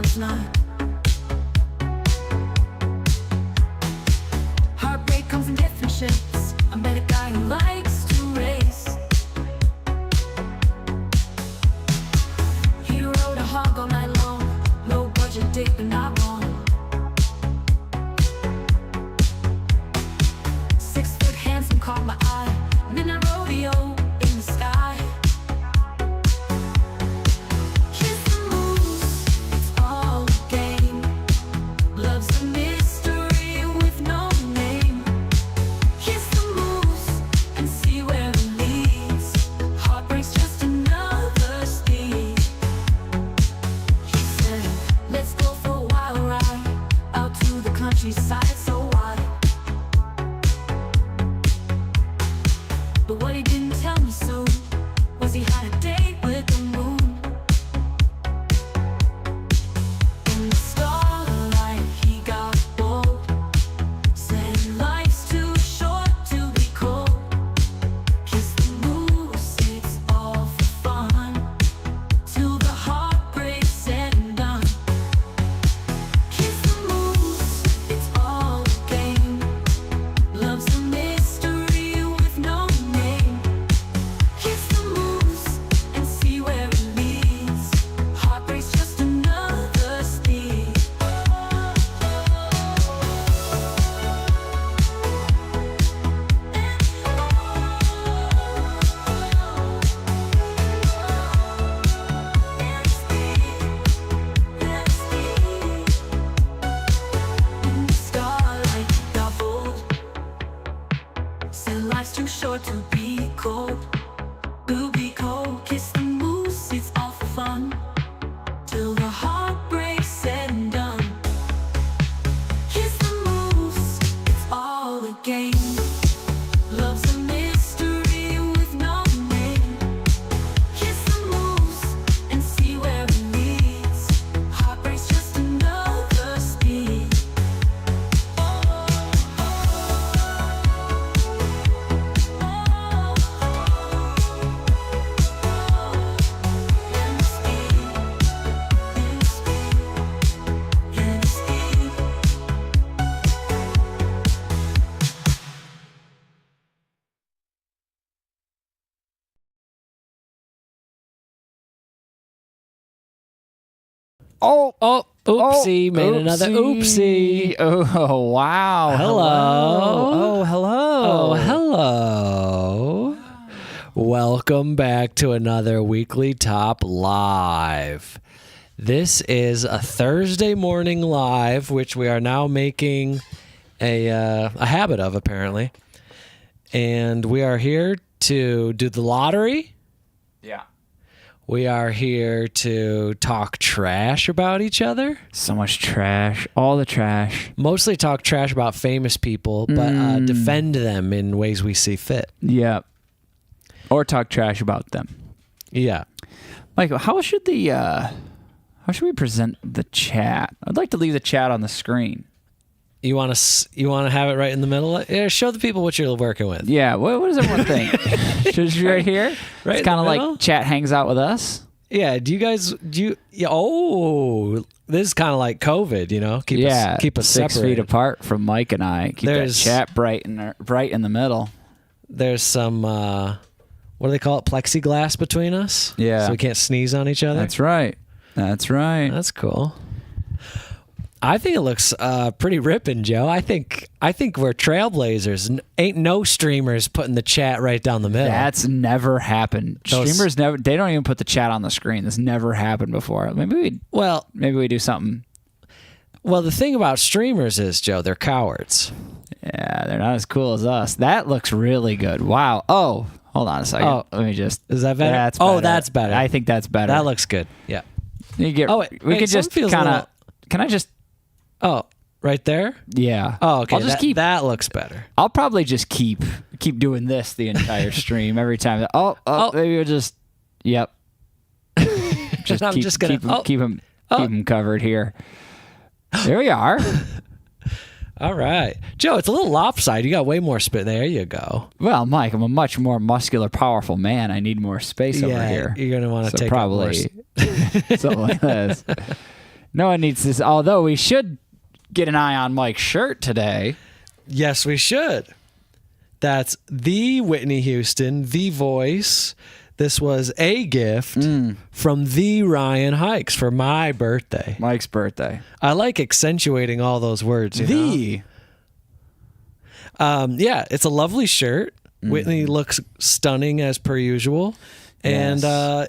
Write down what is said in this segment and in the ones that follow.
sometimes not. Heartbreak comes in different shapes. I met a guy who likes to race. He rode a hog all night long. Low budget date, but not wrong. 6 foot handsome caught my eye. Midnight rodeo in the sky. Kiss the moose, it's all a game. Love's a mystery with no name. Kiss the moose and see where it leads. Heartbreak's just another speed. He said, let's go for a wild ride out to the countryside so wide. But what he didn't tell me soon was he had a date with the moon. In the starlight he got bold. Said life's too short to be cold. Kiss the moose, it's all for fun. Till the heartbreak's said and done. Kiss the moose, it's all a game. Love's a mystery with no name. Kiss the moose and see where it leads. Heartbreak's just another speed. In the starlight got bold. Said life's too short to be cold. We'll be cold. Kiss the moose, it's all for fun. Till the heartbreak's said and done. Kiss the moose, it's all a game. Love's a mystery with no name. Kiss the moose and see where it leads. Heartbreak's just another speed. Oopsie, made another oopsie. Oh, wow. Hello. Oh, hello. Oh, hello. Welcome back to another Weekly Top Live. This is a Thursday morning live, which we are now making a habit of, apparently. And we are here to do the lottery. Yeah. We are here to talk trash about each other. So much trash. All the trash. Mostly talk trash about famous people, but defend them in ways we see fit. Yeah. Or talk trash about them. Yeah. Michael, how should we present the chat? I'd like to leave the chat on the screen. You want to have it right in the middle? Yeah, show the people what you're working with. Yeah. What does everyone think? Should it be right here? Right. It's kind of like chat hangs out with us. Yeah. Yeah, oh, this is kind of like COVID, you know? Keep us 6 separated. feet apart from Mike and I. Keep that chat bright in the middle. There's some, what do they call it? Plexiglass between us? Yeah. So we can't sneeze on each other? That's right. That's right. That's cool. I think it looks pretty ripping, Joe. I think we're trailblazers. Ain't no streamers putting the chat right down the middle. That's never happened. Streamers never. They don't even put the chat on the screen. This never happened before. Maybe we do something. Well, the thing about streamers is, Joe, they're cowards. Yeah, they're not as cool as us. That looks really good. Wow. Oh, hold on a second. Oh, let me just. Is that better? That's better. That's better. I think that's better. That looks good. Yeah. We could just kind of. Can I just? Oh, right there? Yeah. Oh, okay. I'll just keep. That looks better. I'll probably just keep doing this the entire stream every time. Maybe we'll just. Yep. Just I'm just gonna keep them covered here. There we are. All right. Joe, it's a little lopsided. You got way more spit. There you go. Well, Mike, I'm a much more muscular, powerful man. I need more space over here. You're going to want to take probably something like this. No one needs this. Although we should get an eye on Mike's shirt today. Yes, we should. That's the Whitney Houston, the voice. This was a gift from the Ryan Hikes for my birthday. Mike's birthday. I like accentuating all those words. You know? Yeah, it's a lovely shirt. Whitney looks stunning as per usual. And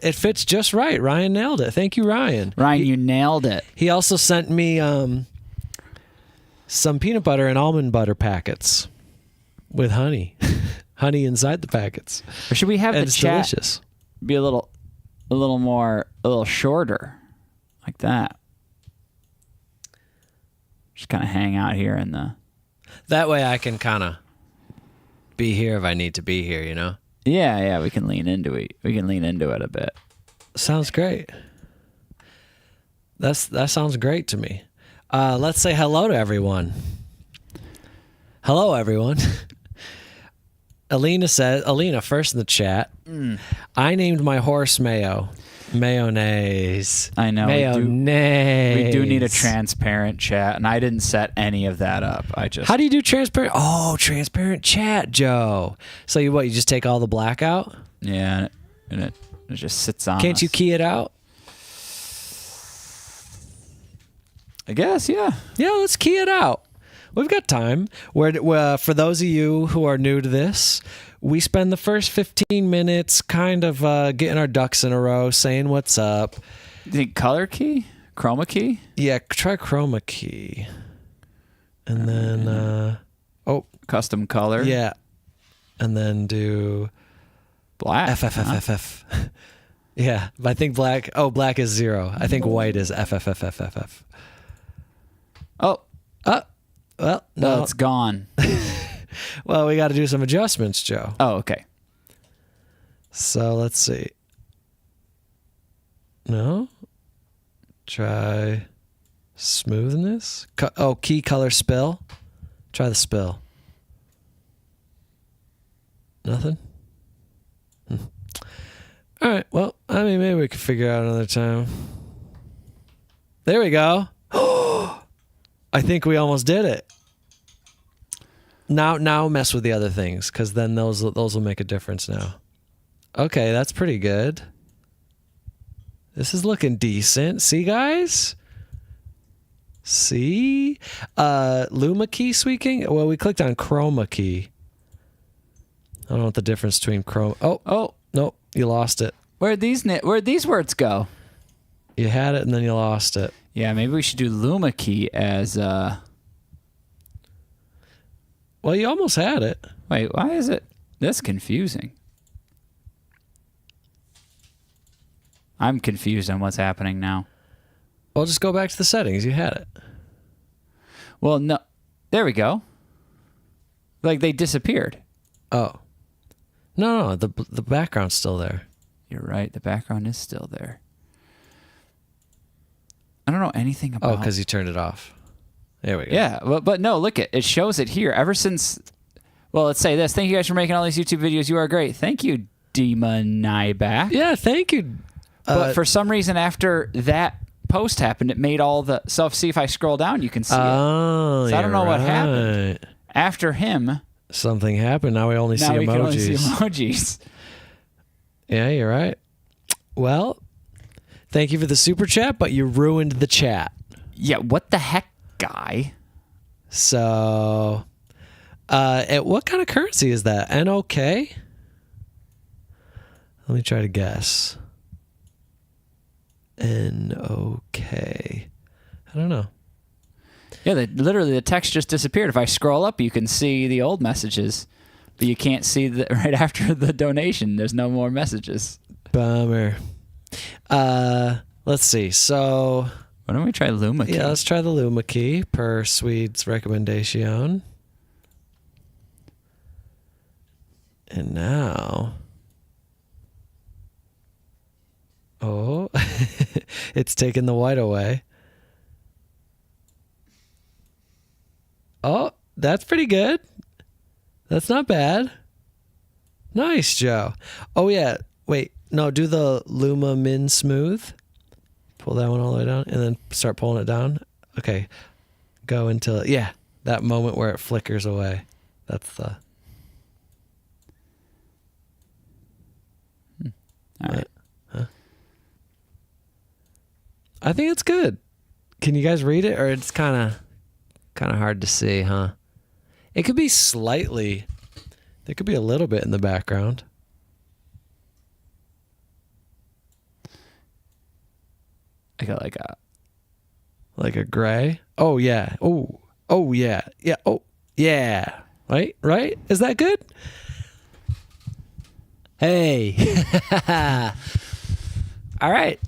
it fits just right. Ryan nailed it. Thank you, Ryan. Ryan, you nailed it. He also sent me some peanut butter and almond butter packets with honey. Honey inside the packets. Or should we have And the it's chat delicious. be a little shorter, like that? Just kind of hang out here in the. That way I can kind of be here if I need to be here, you know? Yeah, we can lean into it. We can lean into it a bit. Sounds great. That sounds great to me. Let's say hello to everyone. Hello, everyone. Alina first in the chat. I named my horse Mayo. Mayonnaise. I know. Mayonnaise. We do need a transparent chat, and I didn't set any of that up. How do you do transparent? Oh, transparent chat, Joe. So you just take all the black out? Yeah, and it just sits on. Can't us. you key it out? I guess, yeah. Yeah, let's key it out. We've got time. For those of you who are new to this, we spend the first 15 minutes kind of getting our ducks in a row, saying what's up. You think color key? Chroma key? Yeah, try chroma key. And then, Custom color? yeah. And then do Black. FFFFF. Yeah, but I think black is 0. I think white is FFFFFF. Oh. Well, No, no. it's gone. Well, we got to do some adjustments, Joe. Oh, okay. So let's see. No. Try smoothness. Key color spill. Try the spill. Nothing? All right. Well, I mean, maybe we could figure out another time. There we go. I think we almost did it. Now mess with the other things, because then those will make a difference now. Okay, that's pretty good. This is looking decent. See, guys? See? Luma key tweaking? Well, we clicked on chroma key. I don't know what the difference between chroma... Oh, nope, you lost it. Where'd these words go? You had it and then you lost it. Yeah, maybe we should do Luma key as Well, you almost had it. Wait, why is it this confusing? I'm confused on what's happening now. Well, just go back to the settings. You had it. Well, no. There we go. Like they disappeared. Oh. No, the background's still there. You're right. The background is still there. I don't know anything about... Oh, because you turned it off. There we go. Yeah, but no, look, it shows it here. Ever since... Well, let's say this. Thank you guys for making all these YouTube videos. You are great. Thank you, Demonaiback. Yeah, thank you. But for some reason, after that post happened, it made all the... So see if I scroll down, you can see it. Oh, So I don't know what happened. right. After him... Something happened. Now we only see Now we emojis. can only see emojis. Yeah, you're right. Well, thank you for the super chat, but you ruined the chat. Yeah, what the heck, guy? So, what kind of currency is that? NOK? Let me try to guess. NOK. I don't know. Yeah, literally the text just disappeared. If I scroll up, you can see the old messages, but you can't see right after the donation. There's no more messages. Bummer. Let's see. So, Why don't we try Luma key? yeah, let's try the Luma key per Swede's recommendation. And now, it's taking the white away. Oh, that's pretty good. That's not bad. Nice, Joe. Oh, yeah. Wait. No, do the Luma Min Smooth. Pull that one all the way down, and then start pulling it down. Okay, go until that moment where it flickers away. That's the. All right. Huh? I think it's good. Can you guys read it, or it's kind of hard to see, huh? It could be slightly. There could be a little bit in the background. I got Like a gray. Oh yeah. Oh yeah. Yeah. Oh yeah. Right. Is that good? Hey. All right.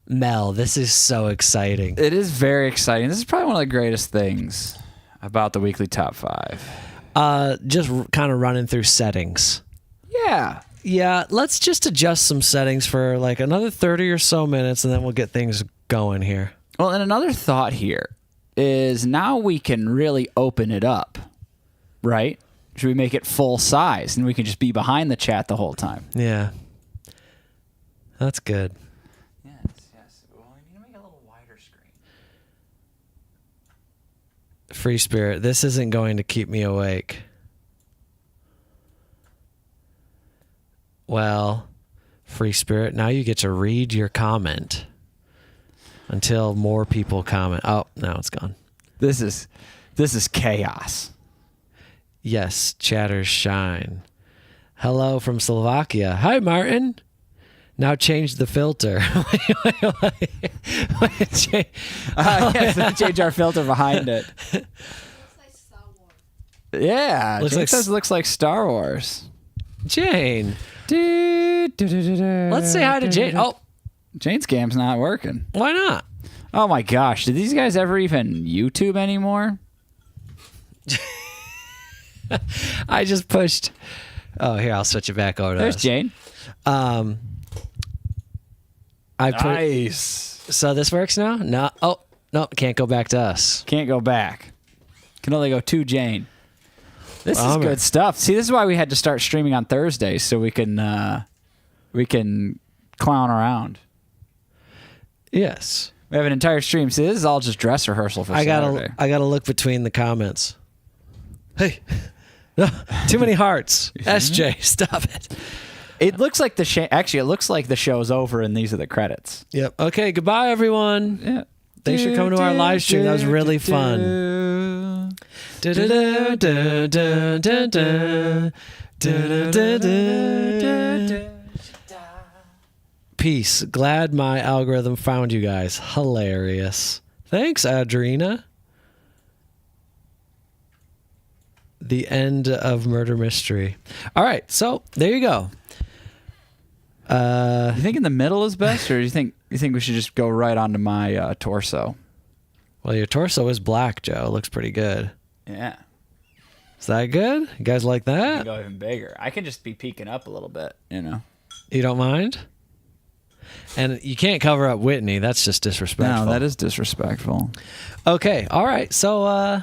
Mel, this is so exciting. It is very exciting. This is probably one of the greatest things about the weekly top 5. Just kind of running through settings. Yeah. Yeah, let's just adjust some settings for like another 30 or so minutes, and then we'll get things going here. Well, and another thought here is now we can really open it up, right? Should we make it full size and we can just be behind the chat the whole time? Yeah. That's good. Yes. Well, we need to make it a little wider screen. Free spirit, this isn't going to keep me awake. Well, free spirit, now you get to read your comment until more people comment. Oh, now it's gone. This is chaos. Yes, chatters shine. Hello from Slovakia. Hi, Martin. Now change the filter. Yes, change our filter behind it. Yeah, looks like Star Wars. Jane. Let's say hi to Jane. Oh, Jane's cam's not working. why not? Oh my gosh, did these guys ever even YouTube anymore? I just pushed. Oh, here, I'll switch it back over to There's us. Jane. I put. Nice. So this works now? No. Oh, no, can't go back to us. Can't go back. Can only go to Jane. This is Bummer. good stuff. See, this is why we had to start streaming on Thursdays so we can clown around. Yes. We have an entire stream. See, this is all just dress rehearsal for Saturday. I gotta look between the comments. Hey, no, too many hearts. SJ, stop it. It looks like it looks like the show's over and these are the credits. Yep. Okay. Goodbye, everyone. Yeah. Thanks for coming to our live stream. That was really fun. Peace. Glad my algorithm found you guys. Hilarious. Thanks, Adrena. The end of Murder Mystery. All right, so there you go. You think in the middle is best, or you think we should just go right onto my torso? Well, your torso is black, Joe. It looks pretty good. Yeah. Is that good? You guys like I that? can go even bigger. I can just be peeking up a little bit, you know. You don't mind? And you can't cover up Whitney. That's just disrespectful. No, that is disrespectful. Okay. All right. So,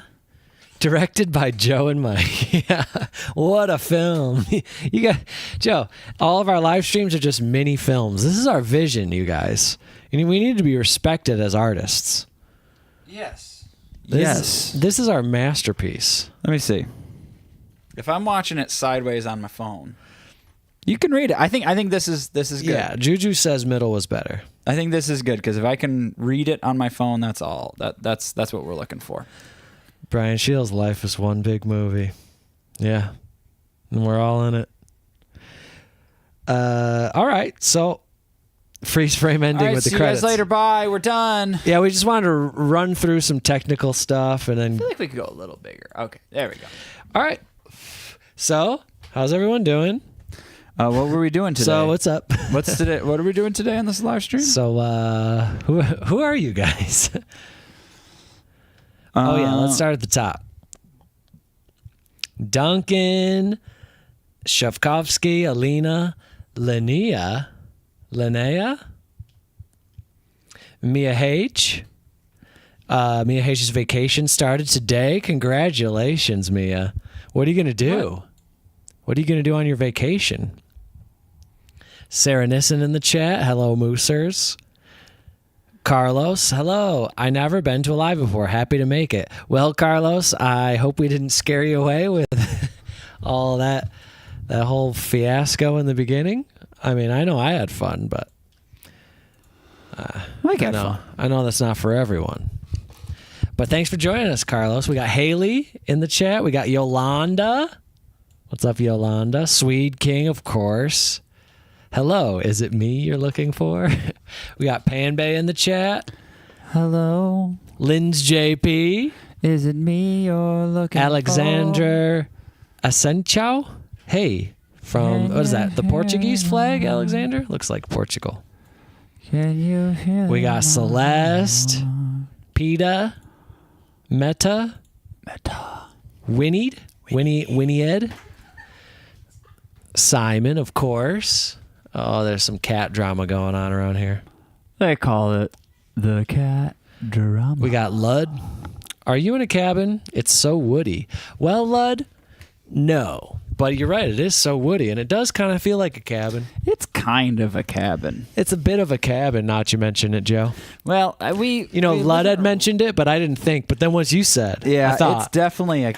directed by Joe and Mike. Yeah. What a film. You got Joe, all of our live streams are just mini films. This is our vision, you guys. And we need to be respected as artists. Yes. This is our masterpiece. Let me see. If I'm watching it sideways on my phone, you can read it. I think this is good. Yeah, Juju says middle was better. I think this is good because if I can read it on my phone, that's all. That's what we're looking for. Brian Shields' life is one big movie. Yeah. And we're all in it. All right. So, freeze frame ending All right, with the see credits. you guys later. Bye. We're done. Yeah, we just wanted to run through some technical stuff and then. I feel like we could go a little bigger. Okay, there we go. All right. So, how's everyone doing? What were we doing today? So, what's up? What's today? What are we doing today on this live stream? So, who are you guys? Oh, yeah, let's start at the top. Duncan, Shavkovsky, Alina, Linnea, Mia H. Mia H's vacation started today. Congratulations, Mia. What are you going to do? What are you going to do on your vacation? Sarah Nissen in the chat. Hello, Moosers. Carlos, hello. I never been to a live before. Happy to make it. Well, Carlos, I hope we didn't scare you away with all that whole fiasco in the beginning. I mean, I know I had fun, but I know that's not for everyone. But thanks for joining us, Carlos. We got Haley in the chat. We got Yolanda. What's up, Yolanda? Swede King, of course. Hello, is it me you're looking for? We got Panbay in the chat. Hello. Lynn's JP. Is it me you're looking Alexander Asencio. Hey, from, what is that, the Portuguese flag, Alexander? Looks like Portugal. Can you hear We got Celeste, Peta, Meta, Winnie Ed, Simon, of course. Oh, there's some cat drama going on around here. They call it the cat drama. We got Lud. Are you in a cabin? It's so woody. Well, Lud, no. But you're right, it is so woody, and it does kind of feel like a cabin. It's kind of a cabin. It's a bit of a cabin, not you mention it, Joe. Well, Lud had mentioned it, but I didn't think. But then once you said, yeah, I thought, it's definitely a.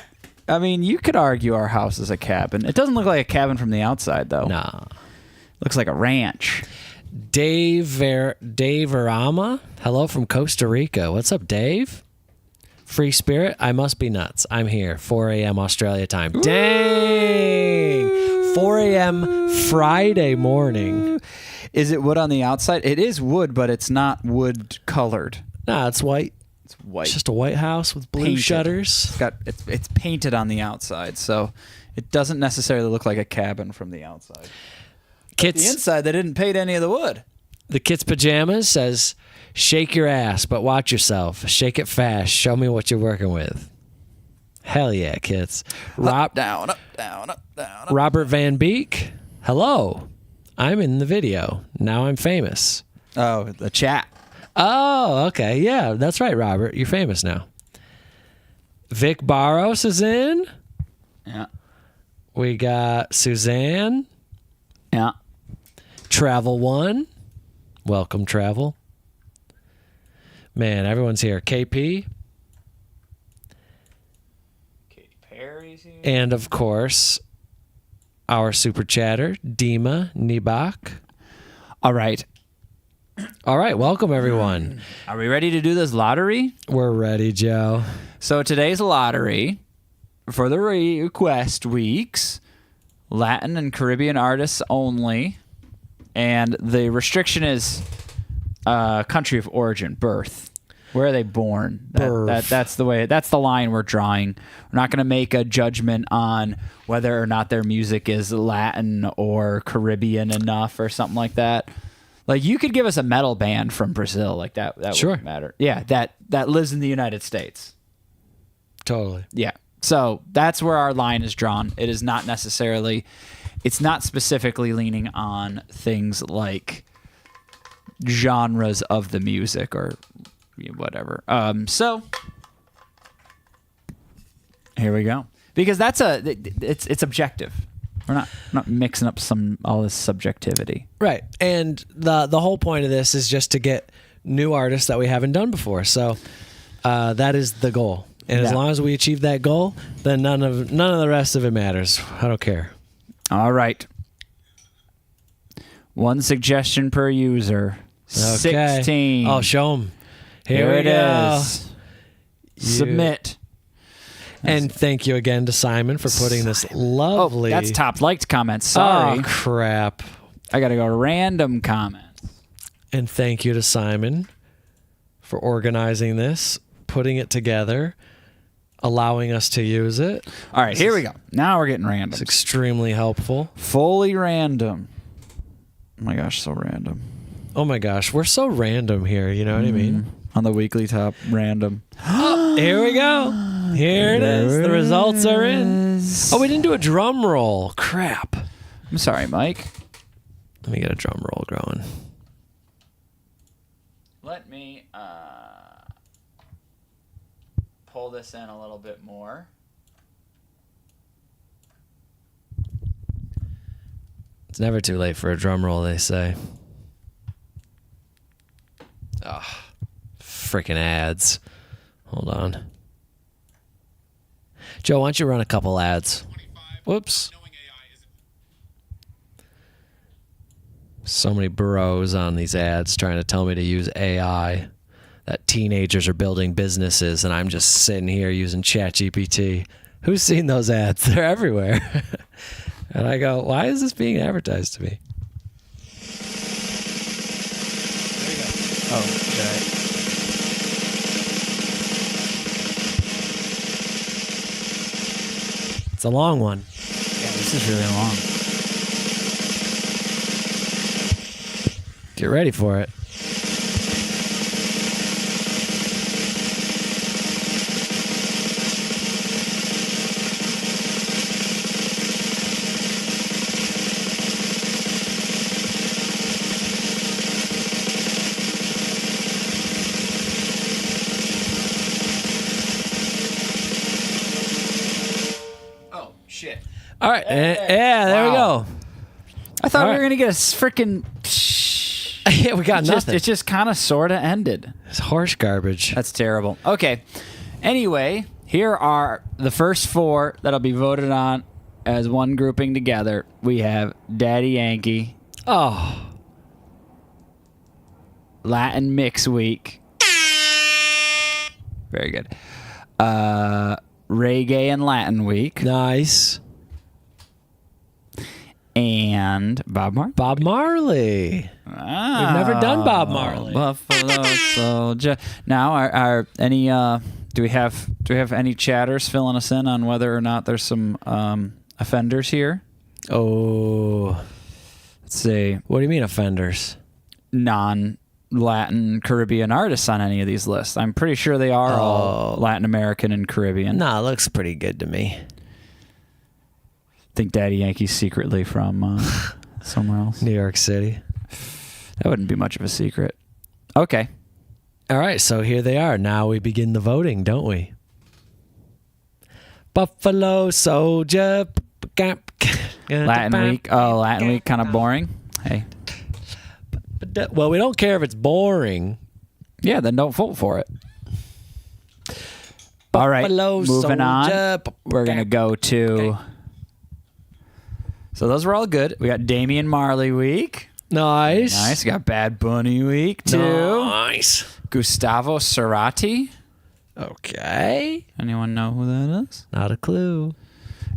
I mean, you could argue our house is a cabin. It doesn't look like a cabin from the outside, though. nah. Looks like a ranch. Dave Arama, hello from Costa Rica. What's up, Dave? Free Spirit, I must be nuts. I'm here, 4 a.m. Australia time. Dang! 4 a.m. Friday morning. Is it wood on the outside? It is wood, but it's not wood colored. Nah, it's white. It's white. It's just a white house with blue Painted. shutters. It's painted on the outside, so it doesn't necessarily look like a cabin from the outside. The inside, they didn't paint any of the wood. The Kit's Pajamas says, shake your ass, but watch yourself. Shake it fast. Show me what you're working with. Hell yeah, Kits. Up, down, up, down, up, down. Up. Robert Van Beek, hello. I'm in the video. Now I'm famous. Oh, the chat. Oh, okay. Yeah, that's right, Robert. You're famous now. Vic Barros is in. Yeah. We got Suzanne. Yeah. Travel One. Welcome, Travel. Man, everyone's here. KP. Katy Perry's here. And, of course, our super chatter, Dima Nibak. All right. All right, welcome, everyone. Are we ready to do this lottery? We're ready, Joe. So today's lottery for the request weeks, Latin and Caribbean artists only, and the restriction is country of origin, birth. Where are they born? That's the line we're drawing. We're not going to make a judgment on whether or not their music is Latin or Caribbean enough or something like that. Like, you could give us a metal band from Brazil, like that Sure. wouldn't matter. Yeah, that lives in the United States. Totally. Yeah. So that's where our line is drawn. It is not necessarily, it's not specifically leaning on things like genres of the music or whatever. So here we go. Because it's objective. We're not mixing up all this subjectivity. Right. And the whole point of this is just to get new artists that we haven't done before. So that is the goal. And as long as we achieve that goal, then none of the rest of it matters. I don't care. All right. One suggestion per user. Okay. 16. Oh, show them. Here we it go. is. Submit. And thank you again to Simon for putting this lovely... Oh, that's top liked comments. Sorry. Oh, crap. I got to go random comments. And thank you to Simon for organizing this, putting it together, allowing us to use it. All right, here we go. Now we're getting random. It's extremely helpful. Fully random. Oh my gosh, so random. Oh my gosh, we're so random here, you know what I mean? On the weekly top, random. Oh, here we go. Here it is. The results are in. Oh, we didn't do a drum roll. Crap. I'm sorry, Mike. Let me get a drum roll going. Let me pull this in a little bit more. It's never too late for a drum roll, they say. Oh. freaking ads. Hold on. Joe, why don't you run a couple ads? Whoops. So many bros on these ads trying to tell me to use AI. That teenagers are building businesses, and I'm just sitting here using ChatGPT. Who's seen those ads? They're everywhere. And I go, why is this being advertised to me? Oh, okay. It's a long one. Yeah, this is really long. Get ready for it. Shit. All right. Yeah, there we go. I thought All we right. were going to get a freaking... Yeah, we got nothing. It just kind of sort of ended. It's horse garbage. That's terrible. Okay. Anyway, here are the first four that'll be voted on as one grouping together. We have Daddy Yankee, Oh. Latin Mix Week. Very good. Reggae and Latin Week. Nice. And Bob Marley. Bob Marley. We've never done Bob Marley. Buffalo Soldier. Now, are any do we have any chatters filling us in on whether or not there's some offenders here? Oh. Let's see. What do you mean offenders? Non-Latin Caribbean artists on any of these lists. I'm pretty sure they are all Latin American and Caribbean. Nah, it looks pretty good to me. Think Daddy Yankee's secretly from somewhere else. New York City. That wouldn't be much of a secret. Okay. All right, so here they are. Now we begin the voting, don't we? Buffalo Soldier. Latin Week. Oh, Latin Week kind of boring. Hey. Well, we don't care if it's boring. Yeah, then don't vote for it. All right, Buffalo moving on. Soldier. We're going to go to... Okay. So those were all good. We got Damian Marley Week. Nice. Nice. We got Bad Bunny Week, too. Nice. Gustavo Cerati. Okay. Anyone know who that is? Not a clue.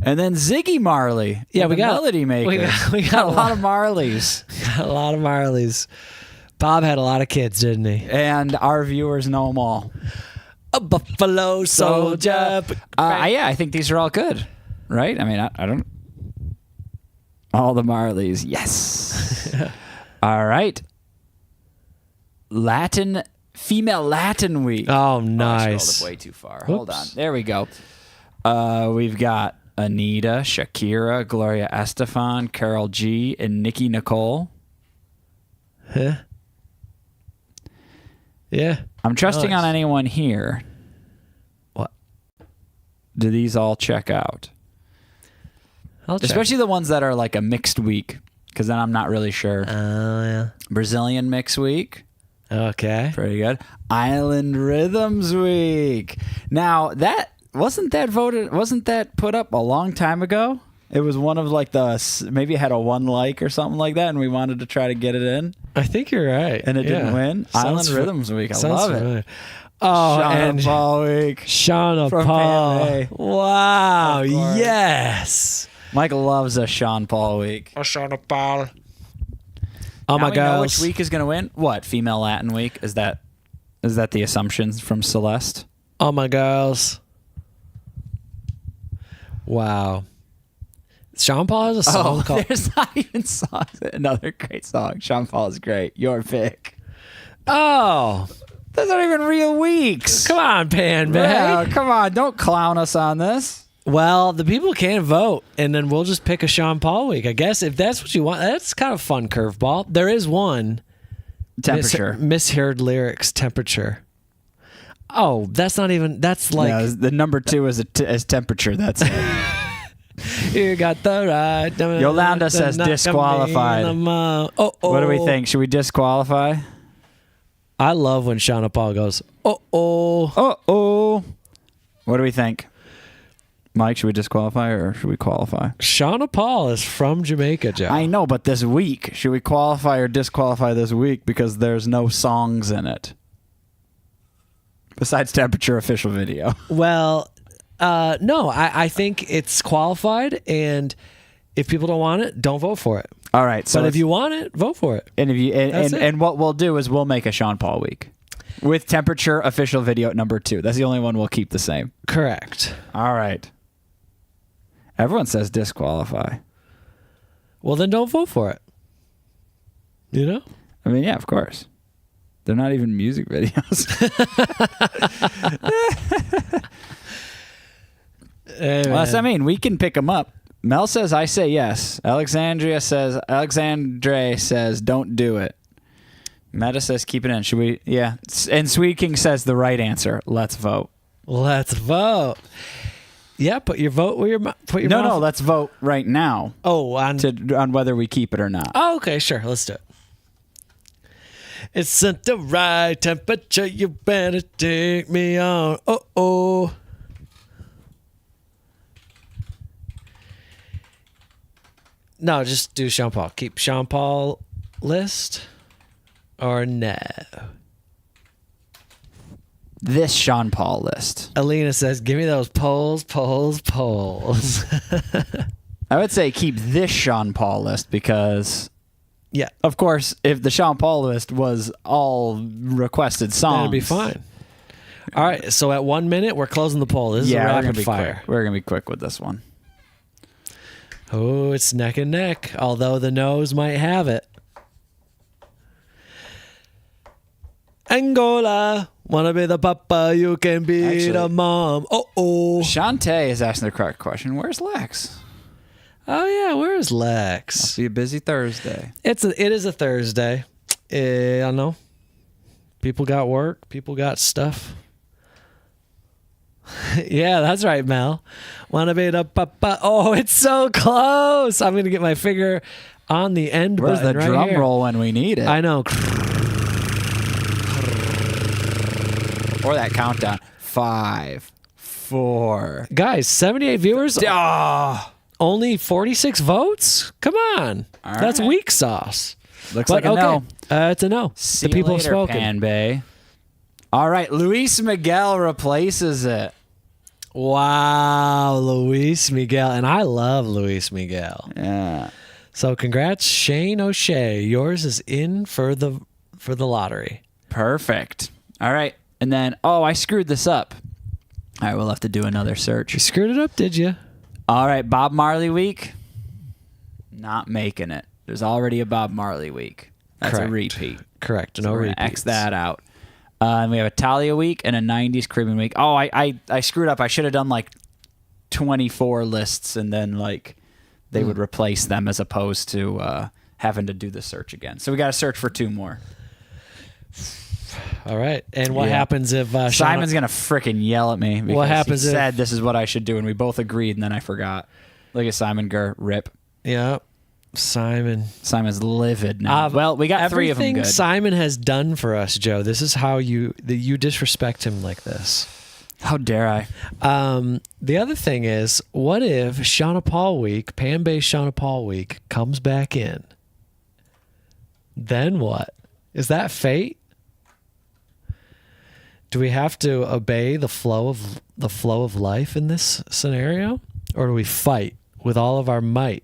And then Ziggy Marley. Yeah, we the got Melody Maker. we got a lot of Marleys. Got a lot of Marleys. Bob had a lot of kids, didn't he? And our viewers know them all. A Buffalo Soldier. Yeah, I think these are all good. Right? I mean, I don't... All the Marleys. Yes. All right. Female Latin Week. Oh, I nice. scrolled up way too far. Hold on. There we go. We've got Anita, Shakira, Gloria Estefan, Karol G, and Nicki Nicole. Huh? Yeah. I'm trusting Nice. on anyone here. What? Do these all check out? I'll check. Especially the ones that are like a mixed week, because then I'm not really sure. Oh, yeah. Brazilian Mix Week. Okay. Pretty good. Island Rhythms Week. Now, wasn't that put up a long time ago? It was one of like maybe it had a 1 like or something like that, and we wanted to try to get it in, I think you're right. and it didn't win. Island Rhythms Week. I love it. Oh, Sean and Paul Week. Shauna From Paul. PMA. Wow. Of course. Yes. Mike loves a Sean Paul Week. Shauna Paul. Now Oh, my we know girls. which week is going to win? What? Female Latin Week? Is that the assumptions from Celeste? Oh, my girls. Wow. Sean Paul has a song called... There's not even songs. Another great song. Sean Paul is great. Your pick. Oh. Those aren't even real weeks. Come on, Pan Yeah, Bay. come on. Don't clown us on this. Well, the people can't vote, and then we'll just pick a Sean Paul week. I guess if that's what you want, that's kind of fun curveball. There is one. Temperature. Misheard lyrics, temperature. Oh, that's not even, that's like... Yeah, the number 2 is temperature. That's it. You got the right... Yolanda says disqualified. Oh, What do we think? Should we disqualify? I love when Shauna Paul goes, oh. Uh-oh. What do we think? Mike, should we disqualify or should we qualify? Shauna Paul is from Jamaica, Joe. I know, but this week, should we qualify or disqualify this week because there's no songs in it? Besides Temperature official video. Well, no, I think it's qualified, and if people don't want it, don't vote for it. All right. So But if you want it, vote for it. And if you That's it. and what we'll do is we'll make a Sean Paul week with Temperature official video number 2. That's the only one we'll keep the same. Correct. All right. Everyone says disqualify. Well, then don't vote for it. You know? I mean, yeah, of course. They're not even music videos. Hey, Well, that's what I man. mean. We can pick them up. Mel says, I say yes. Alexandre says, don't do it. Meta says, keep it in. Should we? Yeah. And Sweet King says the right answer. Let's vote. Let's vote. Yeah, put your vote where your put your No, mouth. let's vote right now Oh, on whether we keep it or not. oh, okay, sure. Let's do it. It's at the right temperature. You better take me on. Oh. No, just do Sean Paul. Keep Sean Paul list or no? This Sean Paul list. Alina says, give me those polls. I would say keep this Sean Paul list because, Yeah, of course, if the Sean Paul list was all requested songs, that'd be fine. All right, so at 1 minute, we're closing the poll. This is a Yeah, we're gonna rapid be fire. quick. We're gonna be quick with this one. Oh, it's neck and neck, although the nose might have it. Angola, wanna be the papa, you can be Actually- the mom. Oh. Shantae is asking the correct question. Where's Lex? Oh yeah, where's Must Lex? be a busy Thursday. It is a Thursday. I don't know. People got work. People got stuff. Yeah, that's right, Mel. Wanna be the papa? Oh, it's so close. I'm gonna get my finger on the end Where's the button right drum here. roll when we need it? I know. Or that countdown. 5, 4. Guys, 78 viewers, Ah, only 46 votes? Come on. All That's right. weak sauce. looks But like a okay, no. it's a no. See The people you later, have spoken. Pan Bay. All right, Luis Miguel replaces it. Wow, Luis Miguel. And I love Luis Miguel. Yeah. So congrats, Shane O'Shea. Yours is in for the lottery. Perfect. All right. And then, I screwed this up. All right, we'll have to do another You search. screwed it up, did you? All right, Bob Marley week. Not making it. There's already a Bob Marley week. That's Correct. a repeat. Correct. So No we're gonna repeats. X that out. And we have a Talia week and a 90s Caribbean week. Oh, I screwed up. I should have done like 24 lists and then like they would replace them as opposed to having to do the search again. So we got to search for 2 more. All right. And what Yeah. happens if Simon's going to frickin' yell at me because happens he if- said this is what I should do and we both agreed and then I forgot. Look at Simon Gurr. Rip. Yeah. Simon. Simon's livid now. Well, we got 3 of them Everything good. Simon has done for us, Joe. This is how you disrespect him like this. How dare I? The other thing is, what if Shauna Paul week, Pan Bay Shauna Paul week, comes back in? Then what? Is that fate? Do we have to obey the flow of life in this scenario, or do we fight with all of our might?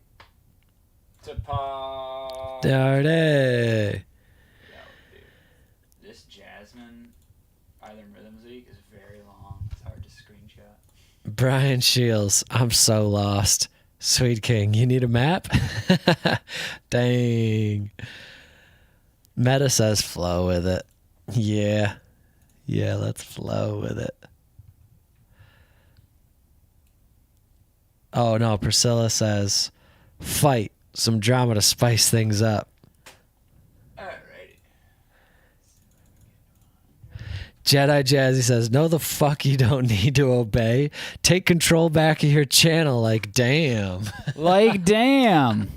Dirty. This Jasmine Island Rhythms week is very long. It's hard to screenshot. Brian Shields, I'm so lost. Sweet King, you need a map? Dang. Meta says flow with it. Yeah. Yeah, let's flow with it. Oh, no. Priscilla says fight. Some drama to spice things up. Alrighty. Jedi Jazzy says, no, the fuck you don't need to obey. Take control back of your channel. Like, damn. Like, damn.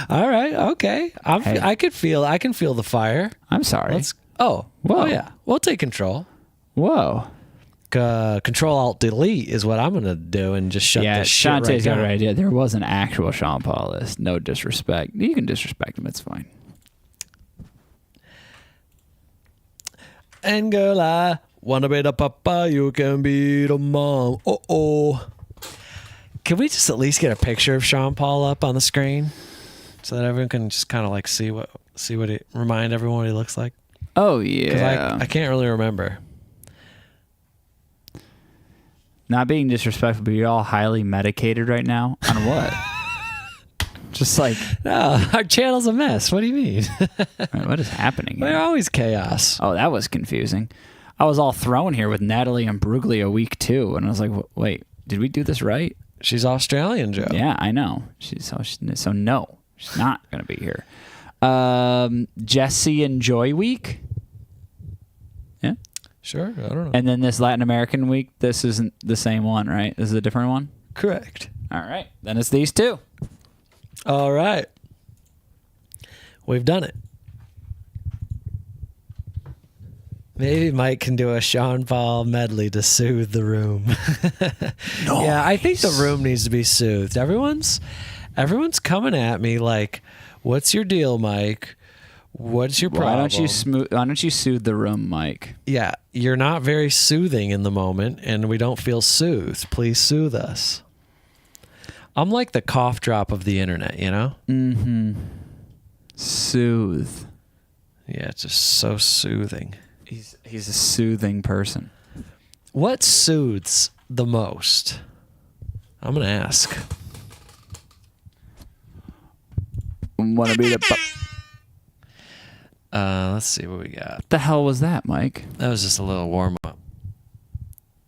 All right. Okay. Hey. I can feel the fire. I'm sorry. Oh, Whoa. oh yeah. We'll take control. Whoa. Control Alt Delete is what I'm gonna do and just shut this shit right Shantae's got down. an idea. There was an actual Sean Paul list. No disrespect. You can disrespect him. It's fine. Angola, wanna be the papa, you can be the mom. Oh. Can we just at least get a picture of Sean Paul up on the screen so that everyone can just kind of like see what remind everyone what he looks like? Oh, 'Cause yeah. I can't really remember. Not being disrespectful, but you're all highly medicated right now. On what? Just like, No, our channel's a mess. What do you mean? what is happening They're here? always chaos. Oh, that was confusing. I was all thrown here with Natalie and Bruglia week 2, and I was like, wait, did we do this right? She's Australian, Joe. Yeah, I know. So no, she's not going to be here. Jesse and Joy week. Yeah. Sure. I don't know. And then this Latin American week, this isn't the same one, right? This is a different one? Correct. All right. Then it's these two. All right. We've done it. Maybe Mike can do a Sean Paul medley to soothe the room. Yeah, I think the room needs to be soothed. Everyone's coming at me like, "What's your deal, Mike? What's your problem?" Why don't you soothe the room, Mike? Yeah, you're not very soothing in the moment, and we don't feel soothed. Please soothe us. I'm like the cough drop of the internet, you know? Mm-hmm. Soothe. Yeah, it's just so soothing. He's a soothing person. What soothes the most? I'm gonna ask. Want to be the... Let's see what we got. What the hell was that, Mike? That was just a little warm up.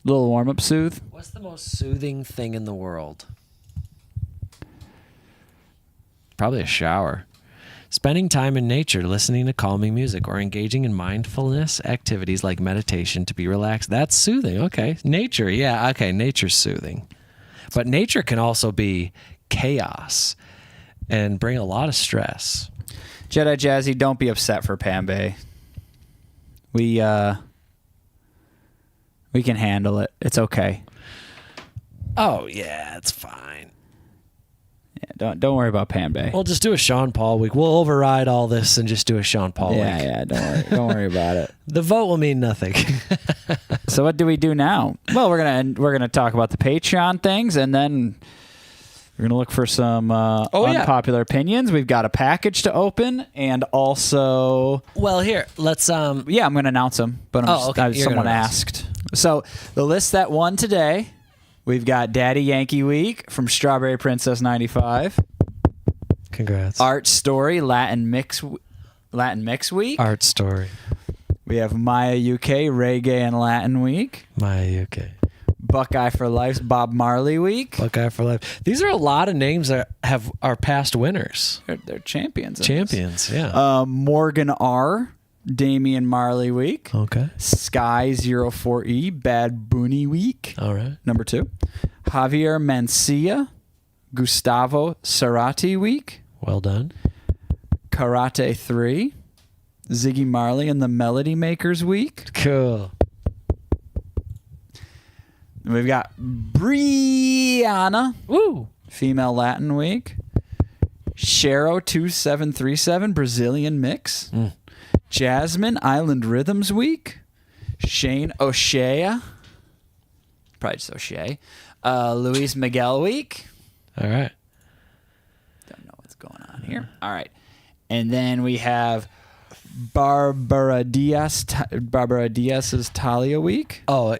Little warm-up soothe? What's the most soothing thing in the world? Probably a shower. Spending time in nature, listening to calming music, or engaging in mindfulness activities like meditation to be relaxed. That's soothing. Okay. Nature. Yeah. Okay. Nature's soothing. But nature can also be chaos and bring a lot of stress. Jedi Jazzy, don't be upset for Pambay. We can handle it. It's okay. Oh, yeah. It's fine. Yeah, don't worry about Pambay. We'll just do a Sean Paul week. We'll override all this and just do a Sean Paul week. Yeah, don't worry about it. The vote will mean nothing. So what do we do now? Well, we're gonna talk about the Patreon things, and then we're gonna look for some unpopular opinions. We've got a package to open, and also, Well, here, let's yeah, I'm gonna announce them. But okay. You're someone gonna announce. asked. So the list that won today, we've got Daddy Yankee Week from Strawberry Princess 95, congrats. Art Story Latin Mix Week. Art Story. We have Maya UK Reggae and Latin Week. My UK. Buckeye for Life's Bob Marley Week. Buckeye for life. These are a lot of names that are past winners. They're champions. in Champions, yeah. Morgan R. Damian Marley Week. Okay. Sky 04E Bad Bunny Week. All right. Number 2. Javier Mencia Gustavo Cerati Week. Well done. Karate 3 Ziggy Marley and the Melody Makers Week. Cool. We've got Brianna Woo. Female Latin Week. Shero 2737 Brazilian Mix. Jasmine Island Rhythms Week. Shane O'Shea. Probably just O'Shea. Luis Miguel Week. All right. Don't know what's going on here. All right. And then we have Barbara Diaz's Talia Week. Oh,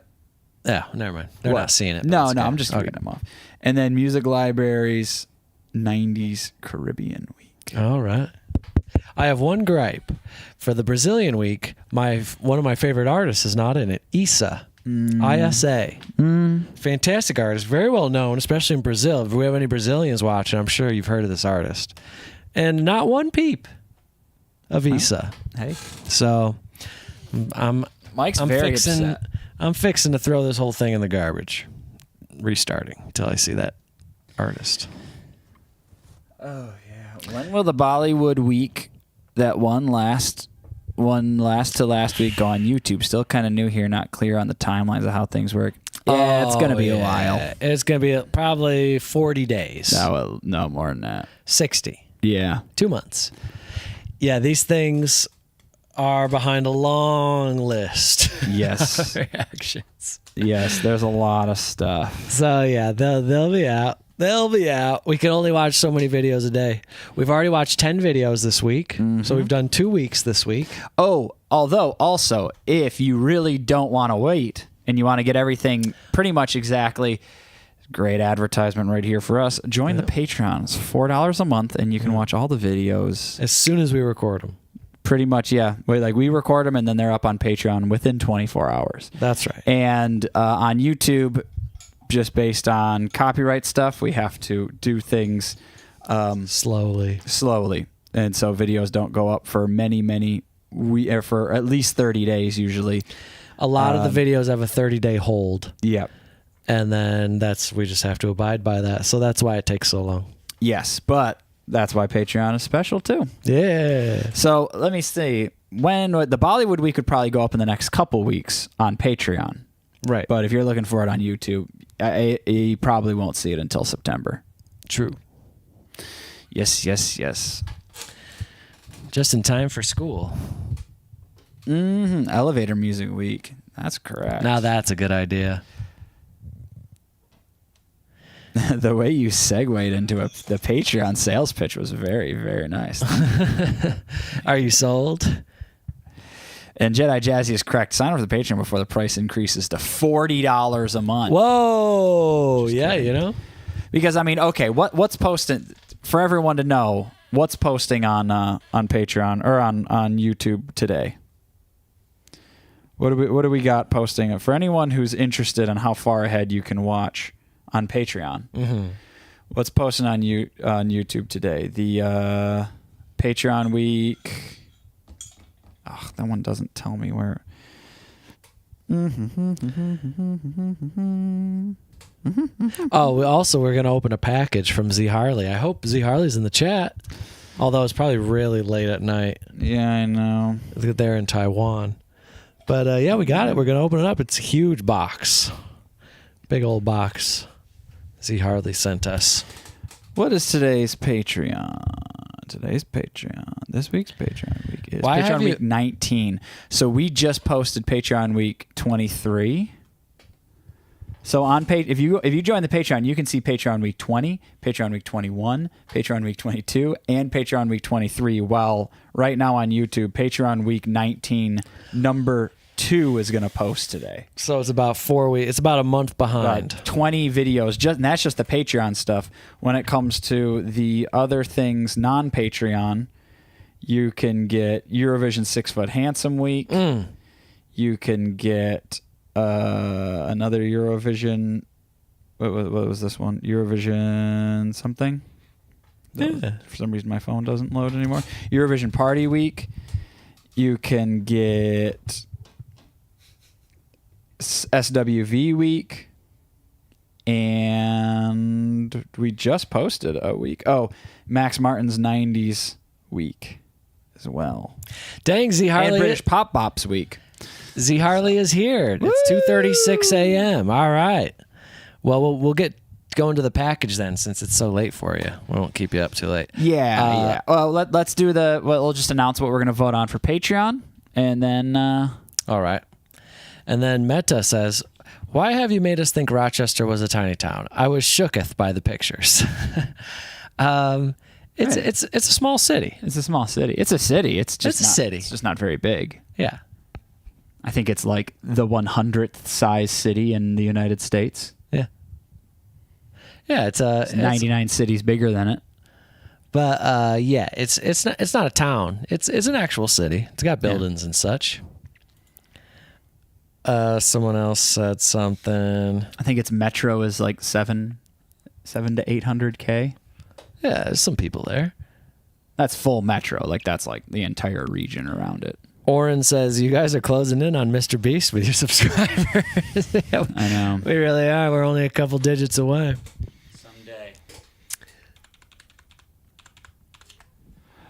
yeah, never mind. They're What? not seeing it. but No, it's no, okay. I'm just Okay. reading them off. And then Music Library's 90s Caribbean Week. All right. I have one gripe. For the Brazilian week, one of my favorite artists is not in it. Issa. ISA. Fantastic artist. Very well known, especially in Brazil. If we have any Brazilians watching, I'm sure you've heard of this artist. And not one peep of Issa. Hey, So Mike's I'm very fixing upset. I'm fixing to throw this whole thing in the garbage. Restarting until I see that artist. Oh, yeah. When will the Bollywood week that won last one last week, go on YouTube. Still kind of new here, not clear on the timelines of how things work. Yeah, it's going to be a while. It's going to be probably 40 days. No, more than that. 60. Yeah. 2 months. Yeah, these things are behind a long list. Yes. of reactions. Yes, there's a lot of stuff. So yeah, they'll be out. They'll be out. We can only watch so many videos a day. We've already watched 10 videos this week. So we've done 2 weeks this week. Oh, although also, if you really don't want to wait and you want to get everything pretty much exactly, great advertisement right here for us. Join the Patreon. It's $4 a month, and you can watch all the videos As soon as we record them. pretty much. Yeah, we record them, and then they're up on Patreon within 24 hours. That's right. And on YouTube, just based on copyright stuff, we have to do things Slowly. and so videos don't go up for for at least 30 days usually. A lot of the videos have a 30-day hold. Yep. And then we just have to abide by that. So that's why it takes so long. Yes, but that's why Patreon is special too. Yeah. So let me see. When the Bollywood week would probably go up in the next couple weeks on Patreon. Right. But if you're looking for it on YouTube, you probably won't see it until September. True. Yes. Just in time for school. Elevator music week. That's correct. Now that's a good idea. The way you segued into the Patreon sales pitch was very, very nice. Are you sold? And Jedi Jazzy is correct. Sign up for the Patreon before the price increases to $40 a month. Whoa. Yeah, you know? Because, I mean, okay, what's posting, for everyone to know, what's posting on Patreon or on YouTube today? What do we got posting? For anyone who's interested in how far ahead you can watch on Patreon, what's posting on YouTube today? The Patreon week. Oh, that one doesn't tell me where. Oh, we're going to open a package from Z Harley. I hope Z Harley's in the chat. Although it's probably really late at night. Yeah, I know. They're in Taiwan. But yeah, we got it. We're going to open it up. It's a huge box. Big old box. Z Harley sent us. What is today's Patreon? This week's Patreon week is Patreon week 19. So we just posted Patreon week 23. So on if you join the Patreon, you can see Patreon week 20, Patreon week 21, Patreon week 22, and Patreon week 23. While right now on YouTube, Patreon week 19 number 2 is going to post today. So it's about 4 weeks. It's about a month behind. 20 videos. And that's just the Patreon stuff. When it comes to the other things, non-Patreon, you can get Eurovision 6 Foot Handsome Week. You can get another Eurovision. What was this one? Eurovision something? Yeah. For some reason, my phone doesn't load anymore. Eurovision Party Week. You can get SWV week, and we just posted a week. Oh, Max Martin's 90s week as well. Dang, Z Harley. And British Pop Bops week. Z Harley is here. It's 2:36 a.m. All right. Well, we'll get going to the package then, since it's so late for you. We won't keep you up too late. Yeah. Well, let's do we'll just announce what we're going to vote on for Patreon, and then. All right. And then Meta says, "Why have you made us think Rochester was a tiny town? I was shooketh by the pictures." It's a small city. It's a small city. It's a city. It's a city. It's just not very big. Yeah. I think it's like the 100th size city in the United States. Yeah. Yeah, it's 99 cities bigger than it. But yeah, it's not a town. It's an actual city. It's got buildings and such. Someone else said something. I think its metro is like 7 to 800K. Yeah, there's some people there. That's full metro. Like that's like the entire region around it. Oren says, "You guys are closing in on Mr. Beast with your subscribers." Yeah, I know. We really are. We're only a couple digits away. Someday.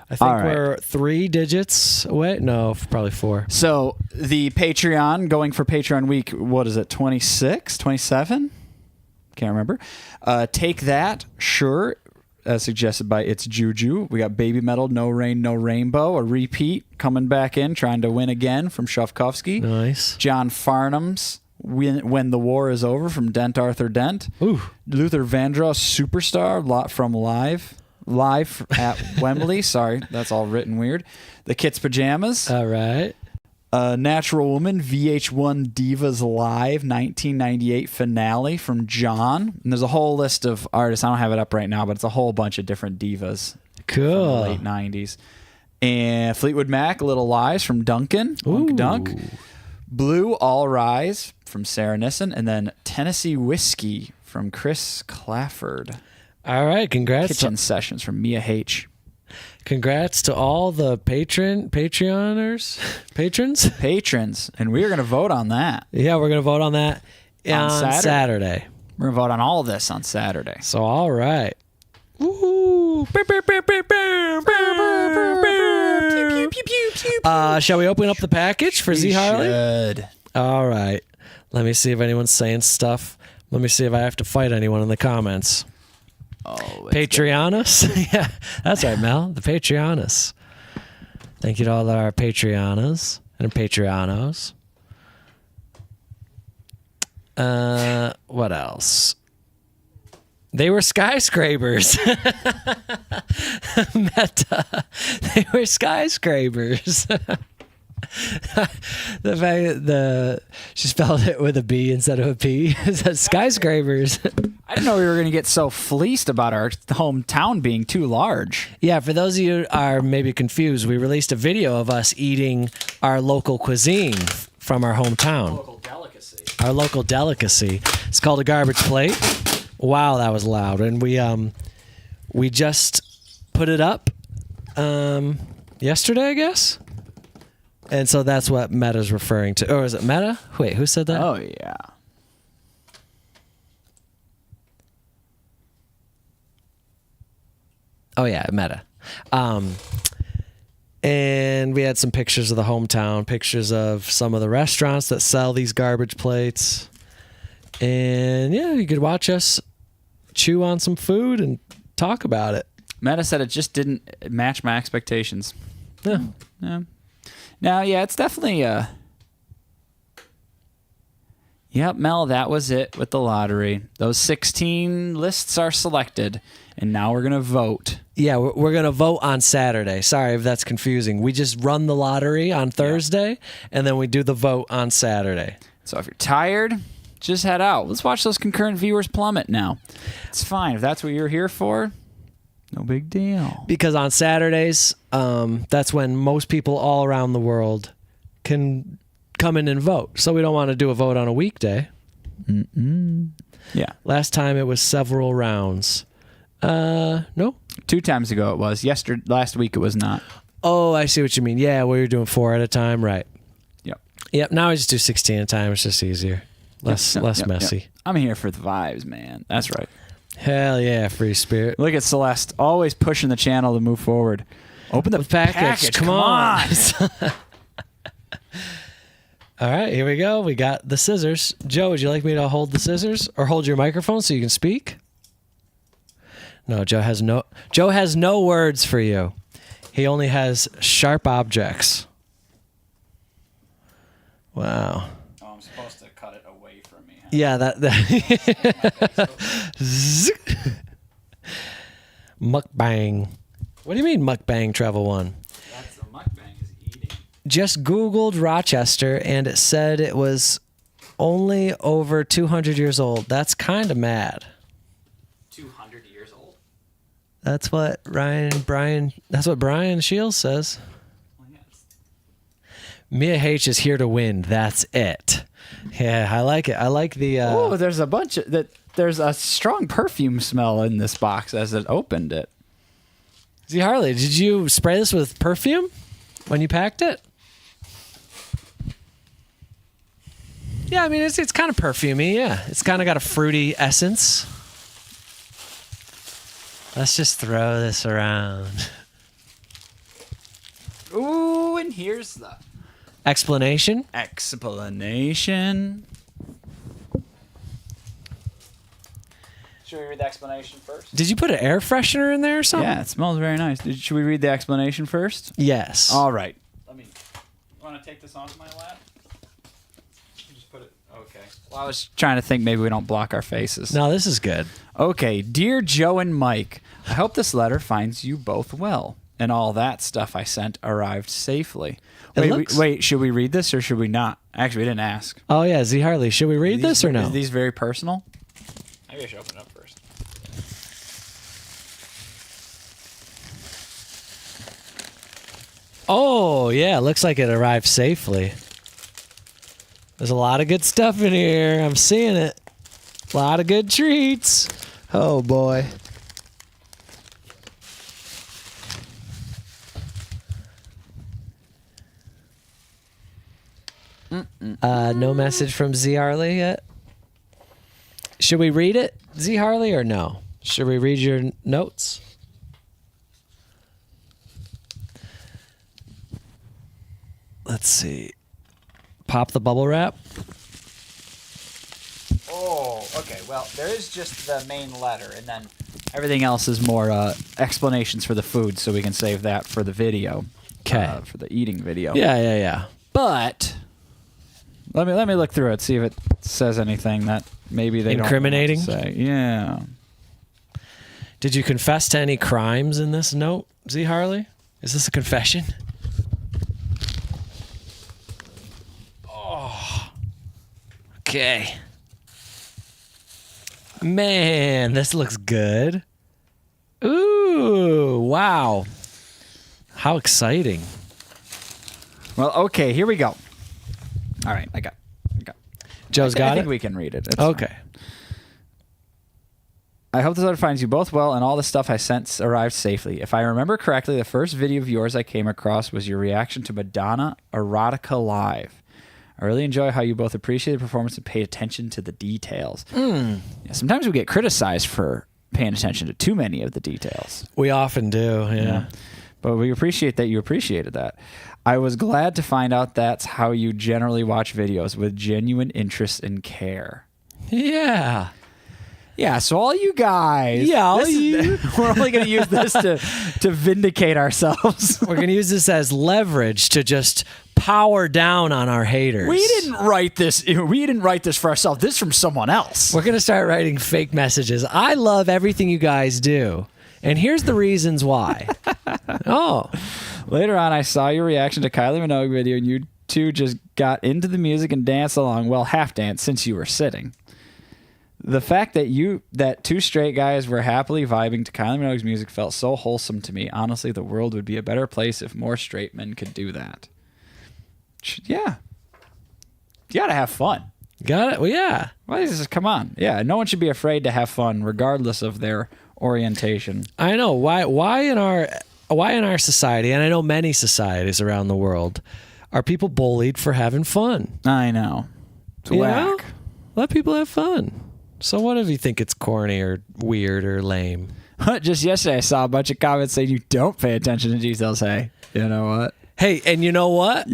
I think All right. we're 3 digits away. No, probably 4. So the Patreon, going for Patreon week, what is it, 26, 27? Can't remember. Take That, sure, as suggested by It's Juju. We got Baby Metal, No Rain, No Rainbow, a repeat coming back in, trying to win again from Shufkovsky. Nice. John Farnham's When the War Is Over from Dent Arthur Dent. Ooh. Luther Vandross, Superstar, lot from Live at Wembley. Sorry, that's all written weird. The Kids Pajamas. All right. Natural Woman, VH1 Divas Live 1998 finale from John. And there's a whole list of artists. I don't have it up right now, but it's a whole bunch of different divas from the Cool. late 90s. And Fleetwood Mac, Little Lies from Duncan. Ooh. Dunk. Blue, All Rise from Sarah Nissen. And then Tennessee Whiskey from Chris Clafford. All right. Congrats. Kitchen Sessions from Mia H. Congrats to all the patrons. Patrons. And we are going to vote on that. Yeah, we're going to vote on that On on Saturday. We're going to vote on all of this on Saturday. So, all right. Woohoo. Shall we open up the package for Z Harley? Should. All right. Let me see if anyone's saying stuff. Let me see if I have to fight anyone in the comments. Oh, Patreonis? Yeah, that's right, Mel. The Patreonis. Thank you to all our Patreonas and Patreonos. What else? They were skyscrapers. Meta. They were skyscrapers. The fact that she spelled it with a B instead of a P. It says skyscrapers. I didn't know we were going to get so fleeced about our hometown being too large. Yeah, for those of you who are maybe confused, we released a video of us eating our local cuisine from our hometown. Local delicacy. Our local delicacy. It's called a garbage plate. Wow, that was loud. And we just put it up yesterday, I guess. And so that's what Meta's referring to. Or is it Meta? Wait, who said that? Oh, yeah. Oh, yeah, Meta. And we had some pictures of the hometown, pictures of some of the restaurants that sell these garbage plates. And yeah, you could watch us chew on some food and talk about it. Meta said it just didn't match my expectations. Yeah. Yeah. Now, yeah, it's definitely Yep, Mel, that was it with the lottery. Those 16 lists are selected, and now we're going to vote. Yeah, we're going to vote on Saturday. Sorry if that's confusing. We just run the lottery on Thursday, and then we do the vote on Saturday. So if you're tired, just head out. Let's watch those concurrent viewers plummet now. It's fine. If that's what you're here for, no big deal. Because on Saturdays, that's when most people all around the world can come in and vote. So we don't want to do a vote on a weekday. Yeah. Last time it was several rounds. No? 2 times ago it was. Last week it was not. Oh, I see what you mean. Yeah, we were doing 4 at a time. Right. Yep. Now I just do 16 at a time. It's just easier. Less messy. Yep. I'm here for the vibes, man. That's right. Hell yeah, free spirit. Look at Celeste, always pushing the channel to move forward. Open the package. Come on. All right, here we go. We got the scissors. Joe, would you like me to hold the scissors or hold your microphone so you can speak? No, Joe has no words for you. He only has sharp objects. Wow. Oh, I'm supposed to cut it away from me. Huh? Yeah, that Mukbang. What do you mean mukbang, Travel One? That's the mukbang is eating. Just Googled Rochester and it said it was only over 200 years old. That's kind of mad. 200 years old? That's what Brian Shields says. Well, yes. Mia H is here to win. That's it. Yeah, I like it. I like the Oh, there's a bunch of that. There's a strong perfume smell in this box as it opened it. Z Harley, did you spray this with perfume when you packed it? Yeah, I mean it's kind of perfumey. Yeah, it's kind of got a fruity essence. Let's just throw this around. Ooh, and here's the Explanation? explanation. Should we read the explanation first? Did you put an air freshener in there or something? Yeah, it smells very nice. Should we read the explanation first? Yes. All right. You want to take this onto my lap? Just put it. Okay. Well, I was trying to think maybe we don't block our faces. No, this is good. Okay, dear Joe and Mike, I hope this letter finds you both well, and all that stuff I sent arrived safely. Wait, should we read this or should we not? Actually, we didn't ask. Oh, yeah, Z Harley. Should we read this or no? Are these very personal? Maybe I should open it up first. Oh, yeah, looks like it arrived safely. There's a lot of good stuff in here. I'm seeing it. A lot of good treats. Oh, boy. No message from Z Harley yet. Should we read it, Z Harley, or no? Should we read your notes? Let's see. Pop the bubble wrap. Oh, okay. Well, there is just the main letter, and then everything else is more explanations for the food, so we can save that for the video. 'Kay. For the eating video. Yeah. But let me look through it, see if it says anything that maybe they Incriminating? don't want to say. Yeah. Did you confess to any crimes in this note, Z Harley? Is this a confession? Oh. Okay. Man, this looks good. Ooh, wow. How exciting. Well, okay, here we go. All right, I got. Joe's got I think it? we can read it. It's Okay. fine. I hope this letter finds you both well and all the stuff I sent arrived safely. If I remember correctly, the first video of yours I came across was your reaction to Madonna Erotica Live. I really enjoy how you both appreciate the performance and pay attention to the details. Yeah, sometimes we get criticized for paying attention to too many of the details. We often do, yeah. But we appreciate that you appreciated that. I was glad to find out that's how you generally watch videos, with genuine interest and care. Yeah. Yeah, so all you guys, we're only going to use this to vindicate ourselves. We're going to use this as leverage to just power down on our haters. We didn't write this. We didn't write this for ourselves. This is from someone else. We're going to start writing fake messages. I love everything you guys do. And here's the reasons why. Oh. Later on, I saw your reaction to Kylie Minogue video, and you two just got into the music and danced along. Well, half dance since you were sitting. The fact that two straight guys were happily vibing to Kylie Minogue's music felt so wholesome to me. Honestly, the world would be a better place if more straight men could do that. Yeah. You gotta have fun. Got it? Well, yeah. Well, just come on. Yeah, no one should be afraid to have fun, regardless of their orientation. I know. Why in our society, and I know many societies around the world, are people bullied for having fun? I know. It's You whack. know? Let people have fun. So what if you think it's corny or weird or lame? Just yesterday, I saw a bunch of comments saying you don't pay attention to details. Hey, you know what? Hey, and you know what?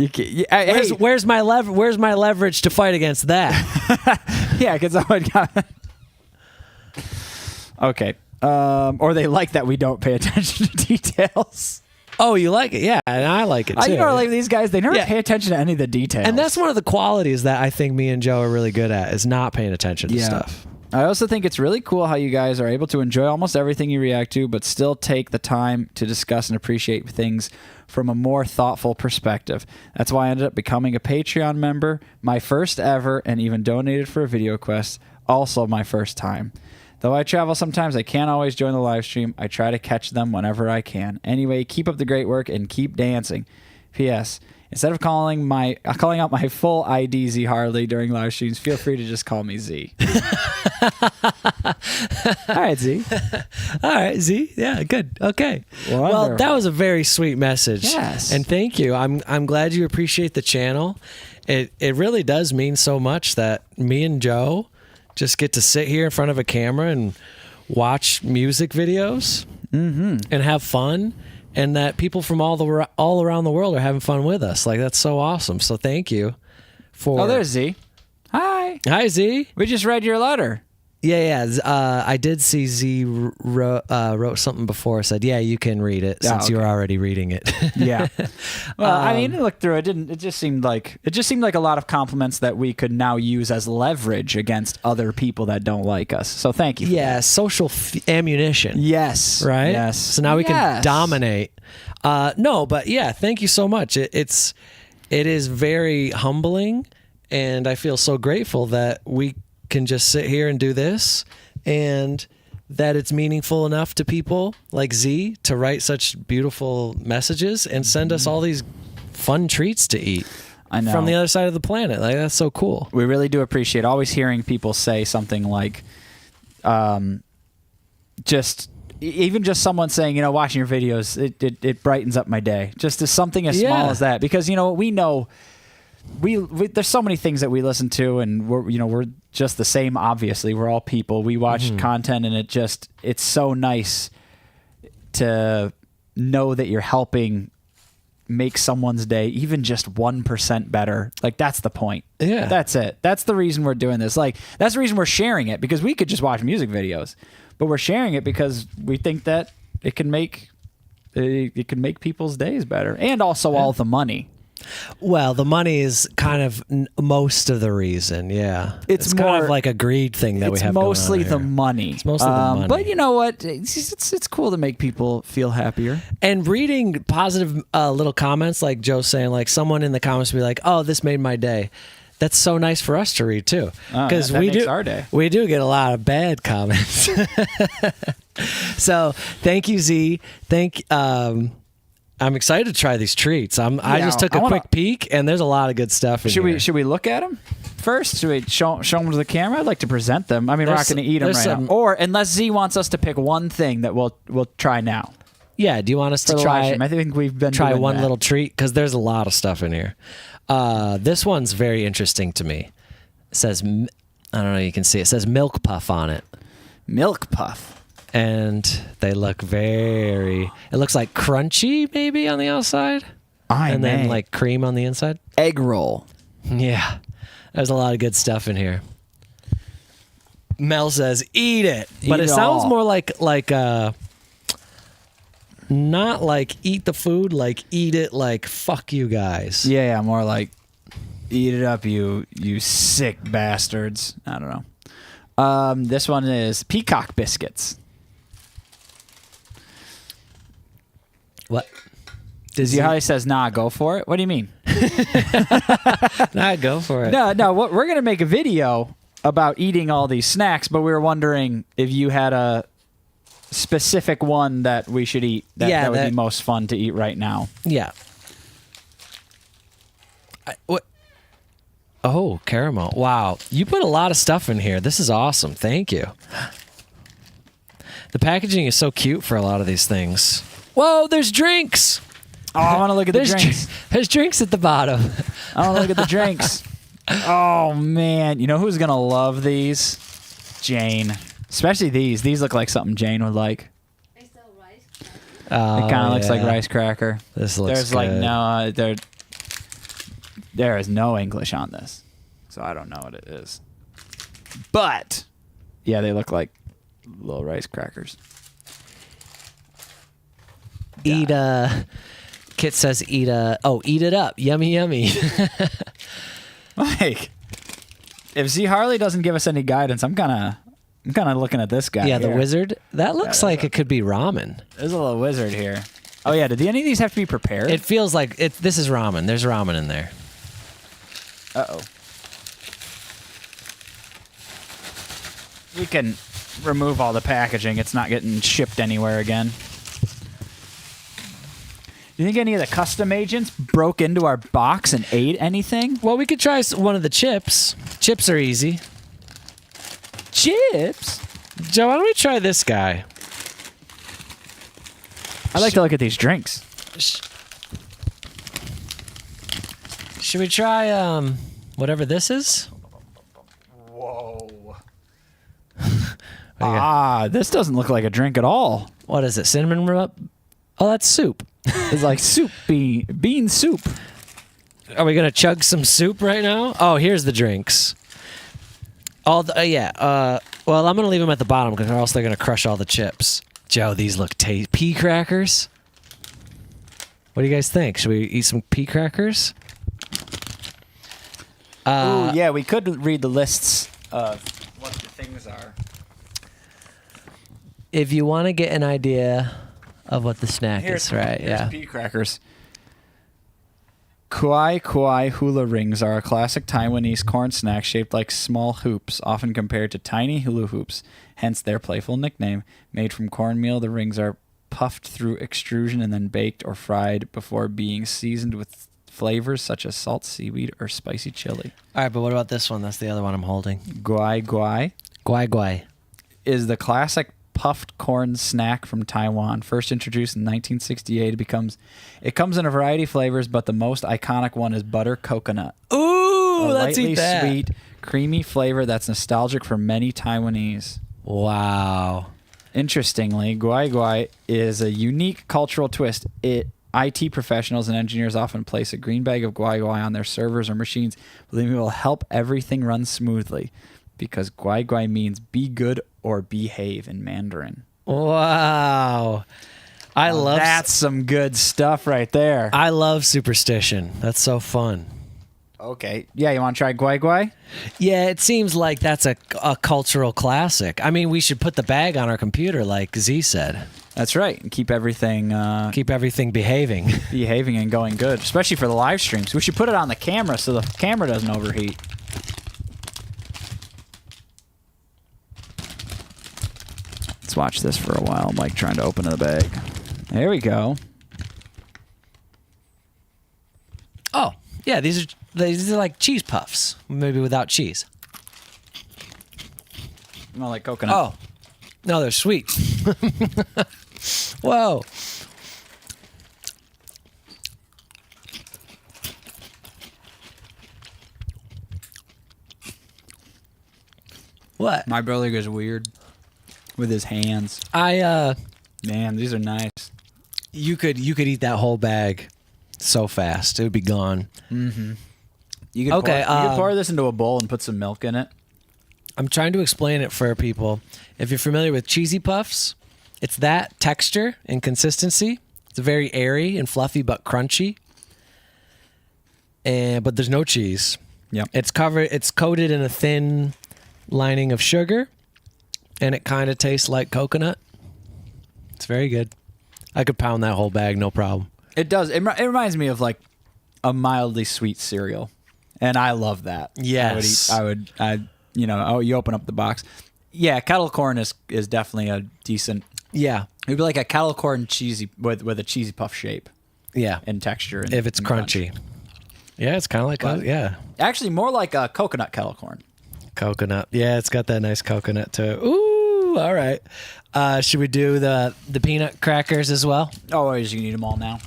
Where's my leverage to fight against that? Yeah, because someone got. Okay. Or they like that we don't pay attention to details. Oh, you like it? Yeah, and I like it too. You know, like these guys, they never pay attention to any of the details. And that's one of the qualities that I think me and Joe are really good at, is not paying attention to stuff. I also think it's really cool how you guys are able to enjoy almost everything you react to, but still take the time to discuss and appreciate things from a more thoughtful perspective. That's why I ended up becoming a Patreon member, my first ever, and even donated for a video quest, also my first time. Though I travel sometimes, I can't always join the live stream. I try to catch them whenever I can. Anyway, keep up the great work and keep dancing. P.S. Instead of calling out my full ID Z Harley during live streams, feel free to just call me Z. All right, Z. All right, Z. Yeah, good. Okay. Wonderful. Well, that was a very sweet message. Yes. And thank you. I'm glad you appreciate the channel. It really does mean so much that me and Joe just get to sit here in front of a camera and watch music videos and have fun and that people from all around the world are having fun with us. Like, that's so awesome. So thank you for. Oh, there's Z. Hi. Hi, Z. We just read your letter. Yeah. I did see Z wrote something before. Said, "Yeah, you can read it since you were already reading it." Yeah. Well, I mean, look through it. It just seemed like a lot of compliments that we could now use as leverage against other people that don't like us. So thank you. For that. Social ammunition. Yes. Right. Yes. So now we can dominate. No, but yeah, thank you so much. It is very humbling, and I feel so grateful that we can just sit here and do this, and that it's meaningful enough to people like Z to write such beautiful messages and send us all these fun treats to eat. I know. From the other side of the planet. Like, that's so cool. We really do appreciate always hearing people say something like, even just someone saying, watching your videos, it brightens up my day. Just as something as small as that, because we know we there's so many things that we listen to, and we're just the same. Obviously, we're all people. We watch content, and it's so nice to know that you're helping make someone's day even just 1% better. Like, that's the point. Yeah, that's it. That's the reason we're doing this. Like, that's the reason we're sharing it, because we could just watch music videos, but we're sharing it because we think that it can make people's days better, and also all the money. Well, the money is kind of most of the reason. Yeah, it's kind more of like a greed thing that we have. It's mostly going on the here. money. It's mostly the money. But you know what? It's cool to make people feel happier. And reading positive little comments, like Joe saying, like someone in the comments will be like, "Oh, this made my day." That's so nice for us to read too, because that makes our day. We do get a lot of bad comments. So thank you, Z. I'm excited to try these treats. I just took a quick peek, and there's a lot of good stuff in here. Should we look at them first? Should we show them to the camera? I'd like to present them. I mean, we're not going to eat them right now. Or unless Z wants us to pick one thing that we'll try now. Yeah. Do you want us to try? I think we've been try doing one that. little treat, because there's a lot of stuff in here. This one's very interesting to me. It says, I don't know, you can see it says Milk Puff on it. Milk Puff. And they look it looks like crunchy maybe on the outside. Then like cream on the inside. Egg roll. Yeah. There's a lot of good stuff in here. Mel says, eat it. But it sounds more like not like eat the food, like eat it, like fuck you guys. Yeah, more like eat it up, you sick bastards. I don't know. This one is peacock biscuits. What? Harley says, nah, go for it. What do you mean? Nah, go for it. No, we're going to make a video about eating all these snacks, but we were wondering if you had a specific one that we should eat that would be most fun to eat right now. Yeah. What? Oh, caramel. Wow. You put a lot of stuff in here. This is awesome. Thank you. The packaging is so cute for a lot of these things. Whoa, there's drinks. Oh, I want to look at the drinks. There's drinks at the bottom. I want to look at the drinks. Oh, man. You know who's going to love these? Jane. Especially these. These look like something Jane would like. Is that rice? It kind of looks like rice cracker. This looks There's good. like no, there is no English on this, so I don't know what it is. But yeah, they look like little rice crackers. Eat Kit says eat it up. Yummy, yummy. Like, if Z Harley doesn't give us any guidance, I'm kind of looking at this guy. Yeah, the here. wizard. That looks like it could be ramen. There's a little wizard here. Oh yeah, did any of these have to be prepared? It feels like this is ramen. There's ramen in there. Uh-oh. We can remove all the packaging. It's not getting shipped anywhere again. Do you think any of the custom agents broke into our box and ate anything? Well, we could try one of the chips. Chips are easy. Chips? Joe, why don't we try this guy? I'd like to look at these drinks. Should we try whatever this is? Whoa. This This doesn't look like a drink at all. What is it? Cinnamon rub? Oh, that's soup. It's like soup, bean soup. Are we gonna chug some soup right now? Oh, here's the drinks. All the well, I'm gonna leave them at the bottom because or else they're gonna crush all the chips. Joe, these look tasty. Pea crackers. What do you guys think? Should we eat some pea crackers? Ooh, yeah, we could read the lists of what the things are. If you want to get an idea of what the snack is, right? Here's Yeah. pea crackers. Kuai Kuai hula rings are a classic Taiwanese corn snack shaped like small hoops, often compared to tiny hula hoops, hence their playful nickname. Made from cornmeal, the rings are puffed through extrusion and then baked or fried before being seasoned with flavors such as salt, seaweed, or spicy chili. All right, but what about this one? That's the other one I'm holding. Guai Guai Guai guai. is the classic puffed corn snack from Taiwan. First introduced in 1968, it comes in a variety of flavors, but the most iconic one is butter coconut. Ooh, A let's lightly eat that. sweet, creamy flavor that's nostalgic for many Taiwanese. Wow. Interestingly, Guai Guai is a unique cultural twist. IT professionals and engineers often place a green bag of Guai Guai on their servers or machines, believing it will help everything run smoothly, because Guai Guai means be good or behave in Mandarin. Wow. I love That's some good stuff right there. I love superstition. That's so fun. Okay. Yeah, you want to try Guai Guai? Yeah, it seems like that's a cultural classic. I mean, we should put the bag on our computer, like Z said. That's right. And keep everything Keep everything behaving. behaving and going good, especially for the live streams. We should put it on the camera so the camera doesn't overheat. Let's watch this for a while. Mike trying to open the bag. There we go. Oh, yeah, these are like cheese puffs, maybe without cheese. Smell like coconut. Oh, no, they're sweet. Whoa. What? My brother goes weird with his hands. Man, these are nice. You could eat that whole bag so fast. It would be gone. You could Okay, you could pour this into a bowl and put some milk in it. I'm trying to explain it for people. If you're familiar with cheesy puffs, it's that texture and consistency. It's very airy and fluffy but crunchy. But there's no cheese. Yep. It's coated in a thin lining of sugar, and it kind of tastes like coconut. It's very good. I could pound that whole bag, no problem. It does. It reminds me of like a mildly sweet cereal, and I love that. Yes. You open up the box. Yeah, kettle corn is definitely a decent. Yeah, It'd be like a kettle corn cheesy with a cheesy puff shape yeah. and texture. If it's and crunch. crunchy. Yeah, it's kind of like, But- yeah. Actually, more like a coconut kettle corn. Coconut. Yeah, it's got that nice coconut to it. Ooh, all right. Should we do the peanut crackers as well? Oh, you can eat them all now.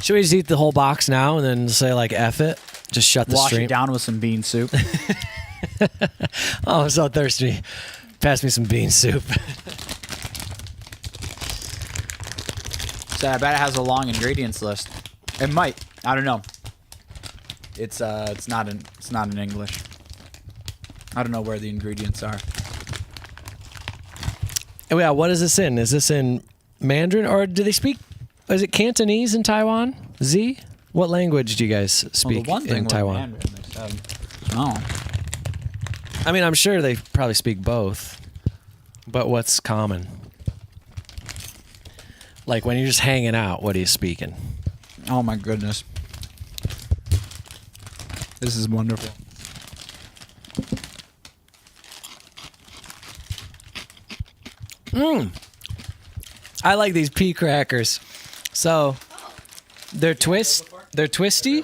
Should we just eat the whole box now and then say like F it? Just shut the Wash stream. it down with some bean soup. Oh, I'm so thirsty. Pass me some bean soup. So I bet it has a long ingredients list. It might. I don't know. It's not in English. I don't know where the ingredients are. Oh, yeah, what is this in? Is this in Mandarin or do they speak? Is it Cantonese in Taiwan? Z? What language do you guys Well, speak the one thing in was Taiwan? Mandarin, they said. Oh. I mean, I'm sure they probably speak both. But what's common? Like when you're just hanging out, what are you speaking? Oh my goodness. This is wonderful. I like these pea crackers. So they're twisty.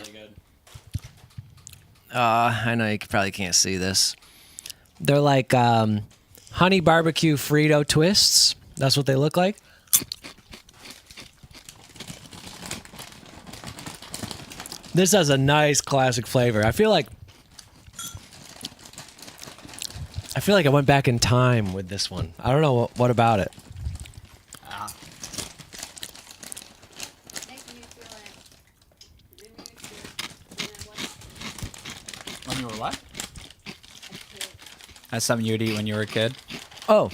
I know you probably can't see this. They're like honey barbecue Frito twists. That's what they look like. This has a nice classic flavor. I feel like I went back in time with this one. I don't know what about it. When you were what? That's something you'd eat when you were a kid? Oh,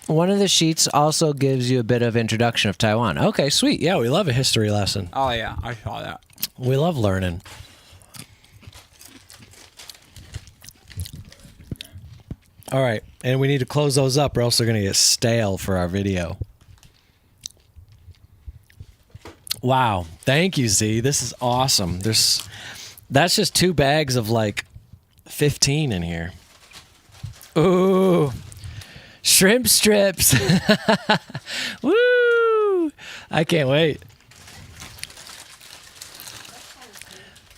one of the sheets also gives you a bit of introduction of Taiwan. Okay, sweet. Yeah, we love a history lesson. Oh, yeah. I saw that. We love learning. All right, and we need to close those up or else they're going to get stale for our video. Wow. Thank you, Z. This is awesome. That's just 2 bags of like 15 in here. Ooh. Shrimp strips. Woo! I can't wait.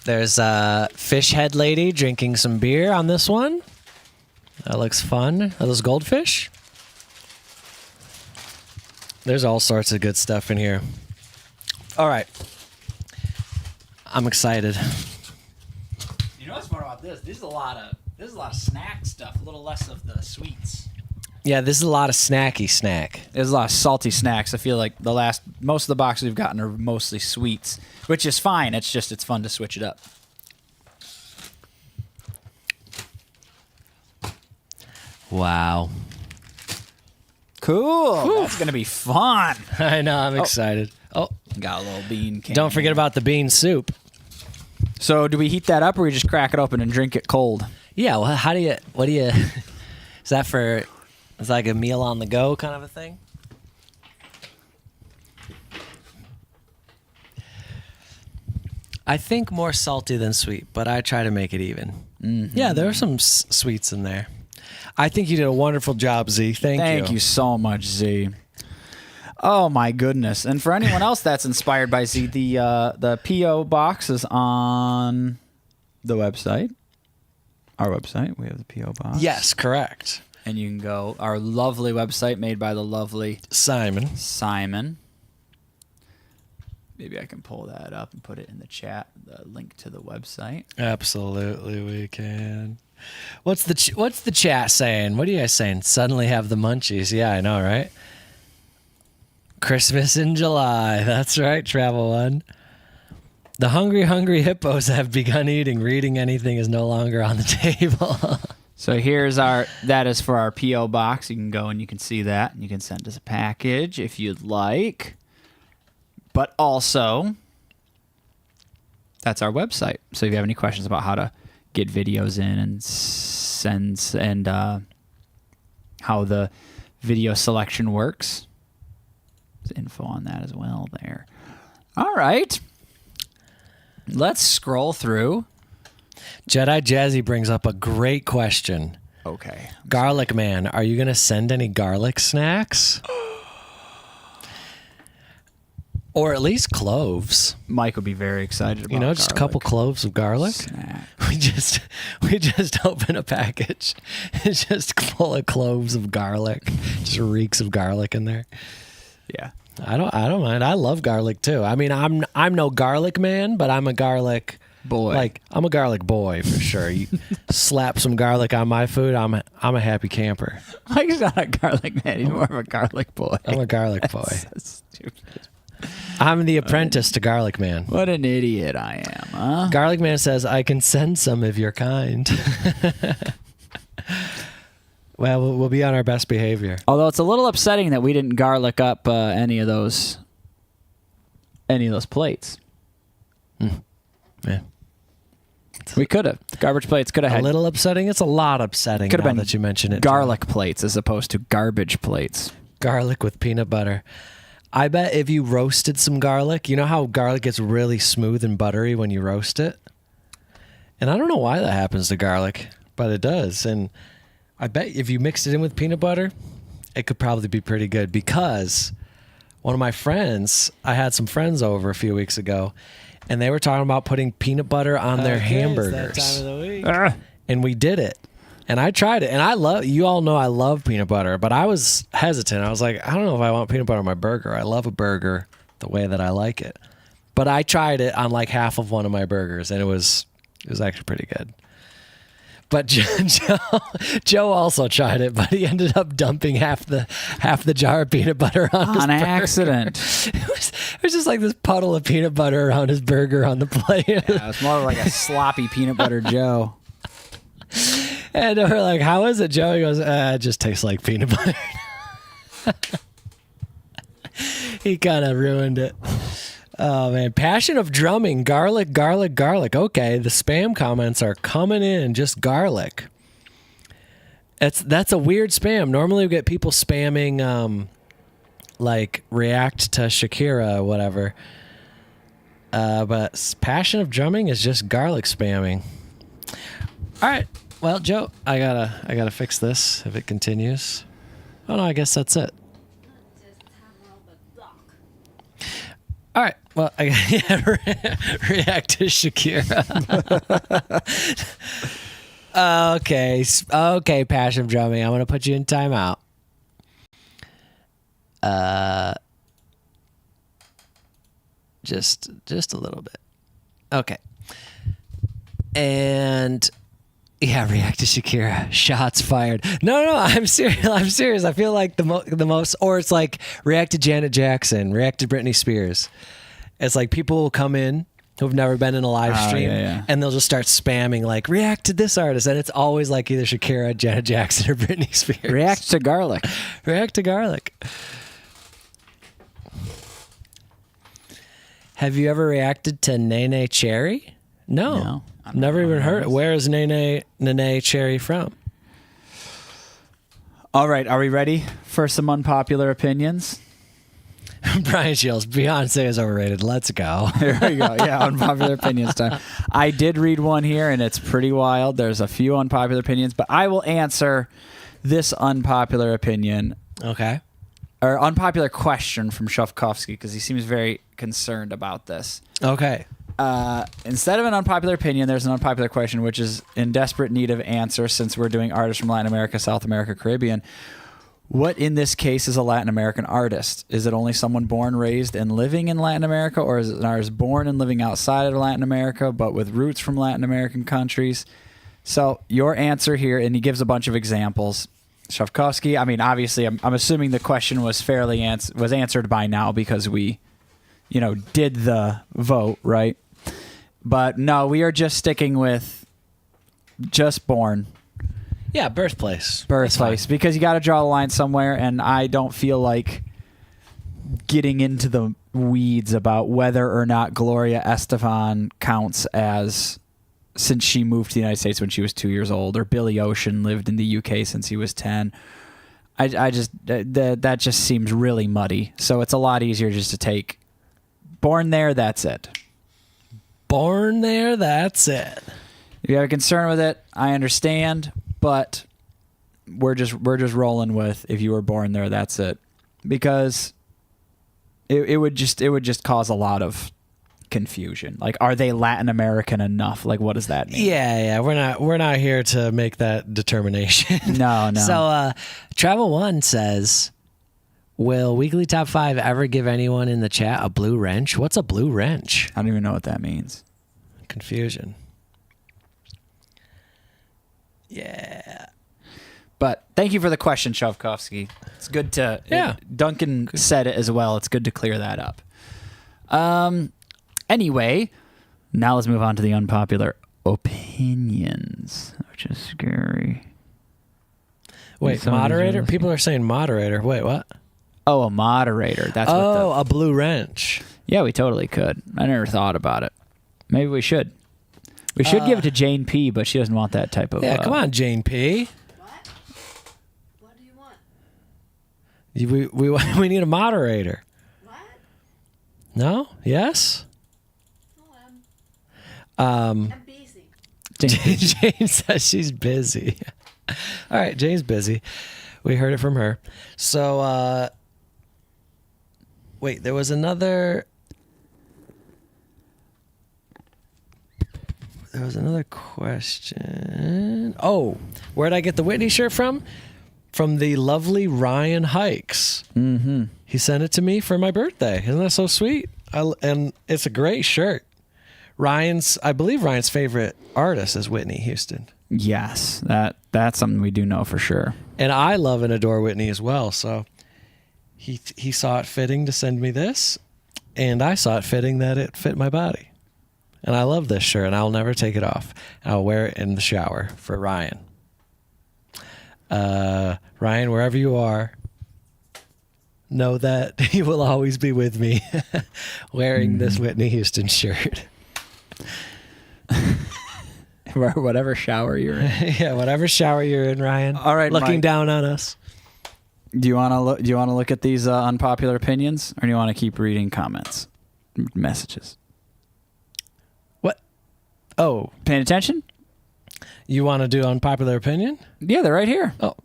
There's a fish head lady drinking some beer on this one. That looks fun. Are those goldfish? There's all sorts of good stuff in here. All right. I'm excited. You know what's fun about this? This is a lot of snack stuff, a little less of the sweets. Yeah, this is a lot of snacky snack. There's a lot of salty snacks. I feel like most of the boxes we've gotten are mostly sweets, which is fine. It's fun to switch it up. Wow. Cool. That's going to be fun. I know, I'm excited. Oh, Got a little bean can. don't forget about the bean soup. So do we heat that up or we just crack it open and drink it cold? Yeah, well, is that for, it's like a meal on the go kind of a thing? I think more salty than sweet, but I try to make it even. Mm-hmm. Yeah, there are some sweets in there. I think you did a wonderful job, Z. Thank you so much, Z. Oh my goodness! And for anyone else that's inspired by Z, the PO box is on the website. Our website. We have the PO box. Yes, correct. And you can go our lovely website made by the lovely Simon. Maybe I can pull that up and put it in the chat. The link to the website. Absolutely, we can. What's the chat saying? What are you guys saying? Suddenly have the munchies. Yeah, I know, right? Christmas in July. That's right, Travel One. The hungry hippos have begun eating. Reading anything is no longer on the table. So that is for our P.O. box. You can go and you can see that. And you can send us a package if you'd like. But also, that's our website. So if you have any questions about how to get videos in and send and how the video selection works, there's info on that as well there. All right. Let's scroll through. Jedi Jazzy brings up a great question. Okay. Garlic Man, are you going to send any garlic snacks? Or at least cloves. Mike would be very excited about just a couple cloves of garlic. Snack. We just open a package. It's just full of cloves of garlic. Just reeks of garlic in there. Yeah. I don't mind. I love garlic too. I mean, I'm no garlic man, but I'm a garlic boy. Like I'm a garlic boy for sure. You slap some garlic on my food, I'm a happy camper. Mike's not a garlic man. He's more of a garlic boy. I'm a garlic boy. That's so stupid. I'm the apprentice to Garlic Man. What an idiot I am, huh? Garlic Man says, I can send some if you're kind. Well, we'll be on our best behavior. Although it's a little upsetting that we didn't garlic up any of those plates. Yeah. We could have. The garbage plates could have A had little upsetting? It's a lot upsetting could have now been that you mention it. garlic plates as opposed to garbage plates. Garlic with peanut butter. I bet if you roasted some garlic, you know how garlic gets really smooth and buttery when you roast it? And I don't know why that happens to garlic, but it does. And I bet if you mixed it in with peanut butter, it could probably be pretty good because one of my friends, I had some friends over a few weeks ago, and they were talking about putting peanut butter on their hamburgers. It's that time of the week. And we did it. And I tried it. And you all know I love peanut butter, but I was hesitant. I was like, I don't know if I want peanut butter on my burger. I love a burger the way that I like it. But I tried it on like half of one of my burgers, and it was actually pretty good. But Joe also tried it, but he ended up dumping half the jar of peanut butter on his burger. Accident. It was just like this puddle of peanut butter around his burger on the plate. Yeah, it was more like a sloppy peanut butter Joe. And we're like, how is it, Joe? He goes, it just tastes like peanut butter. He kind of ruined it. Oh, man. Passion of drumming. Garlic, garlic, garlic. Okay, the spam comments are coming in. Just garlic. That's a weird spam. Normally we get people spamming like react to Shakira or whatever. But passion of drumming is just garlic spamming. All right. Well, Joe, I gotta fix this if it continues. Oh no, I guess that's it. All right. Well, I react to Shakira. Okay, passion of drumming. I'm gonna put you in timeout. Just a little bit. Okay. And yeah, react to Shakira. Shots fired. No, I'm serious. I'm serious. I feel like the most, or it's like react to Janet Jackson, react to Britney Spears. It's like people will come in who've never been in a live stream, and they'll just start spamming like react to this artist, and it's always like either Shakira, Janet Jackson, or Britney Spears. React to garlic. React to garlic. Have you ever reacted to Nene Cherry? No. Never even heard it. Where is Nene Cherry from? All right, are we ready for some unpopular opinions? Brian Shields, Beyonce is overrated. Let's go. Here we go. Yeah, unpopular opinions time. I did read one here, and it's pretty wild. There's a few unpopular opinions, but I will answer this unpopular opinion. Okay. Or unpopular question from Shofkovsky, because he seems very concerned about this. Okay. Instead of an unpopular opinion, there's an unpopular question, which is in desperate need of answer since we're doing artists from Latin America, South America, Caribbean. What in this case is a Latin American artist? Is it only someone born, raised, and living in Latin America, or is it an artist born and living outside of Latin America, but with roots from Latin American countries? So your answer here, and he gives a bunch of examples. Shofkovsky, I mean, obviously, I'm assuming the question was fairly was answered by now because we, did the vote, right? But no, we are just sticking with just born. Yeah, birthplace. Because you got to draw the line somewhere, and I don't feel like getting into the weeds about whether or not Gloria Estefan counts as, since she moved to the United States when she was 2 years old, or Billy Ocean lived in the UK since he was 10. That just seems really muddy. So it's a lot easier just to take born there, that's it. Born there, that's it. If you have a concern with it, I understand, but we're just rolling with if you were born there, that's it. Because it would just cause a lot of confusion. Like, are they Latin American enough? Like, what does that mean? Yeah. We're not here to make that determination. No. So Travel One says, will Weekly Top 5 ever give anyone in the chat a blue wrench? What's a blue wrench? I don't even know what that means. Confusion. Yeah. But thank you for the question, Shofkovsky. It's good to... Yeah. Duncan said it as well. It's good to clear that up. Anyway, now let's move on to the unpopular opinions, which is scary. Wait, moderator? People are saying moderator. Wait, what? Oh, a moderator. That's a blue wrench. Yeah, we totally could. I never thought about it. Maybe we should. We should give it to Jane P, but she doesn't want that type of... Yeah, come on, Jane P. What? What do you want? We need a moderator. What? No? Yes? I'm busy. Jane says she's busy. All right, Jane's busy. We heard it from her. So, wait, there was another question. Oh, where'd I get the Whitney shirt from? From the lovely Ryan Hikes. Mm-hmm. He sent it to me for my birthday. Isn't that so sweet? And it's a great shirt. I believe Ryan's favorite artist is Whitney Houston. Yes, that's something we do know for sure. And I love and adore Whitney as well. So he saw it fitting to send me this, and I saw it fitting that it fit my body. And I love this shirt, and I'll never take it off. I'll wear it in the shower for Ryan. Ryan, wherever you are, know that you will always be with me wearing this Whitney Houston shirt. Whatever shower you're in. Yeah, whatever shower you're in, Ryan. All right, looking Mike. down on us. Do you want to look? Do you want to look at these unpopular opinions, or do you want to keep reading comments, messages? What? Oh, Paying attention? you want to do unpopular opinion? Yeah, they're right here. Oh,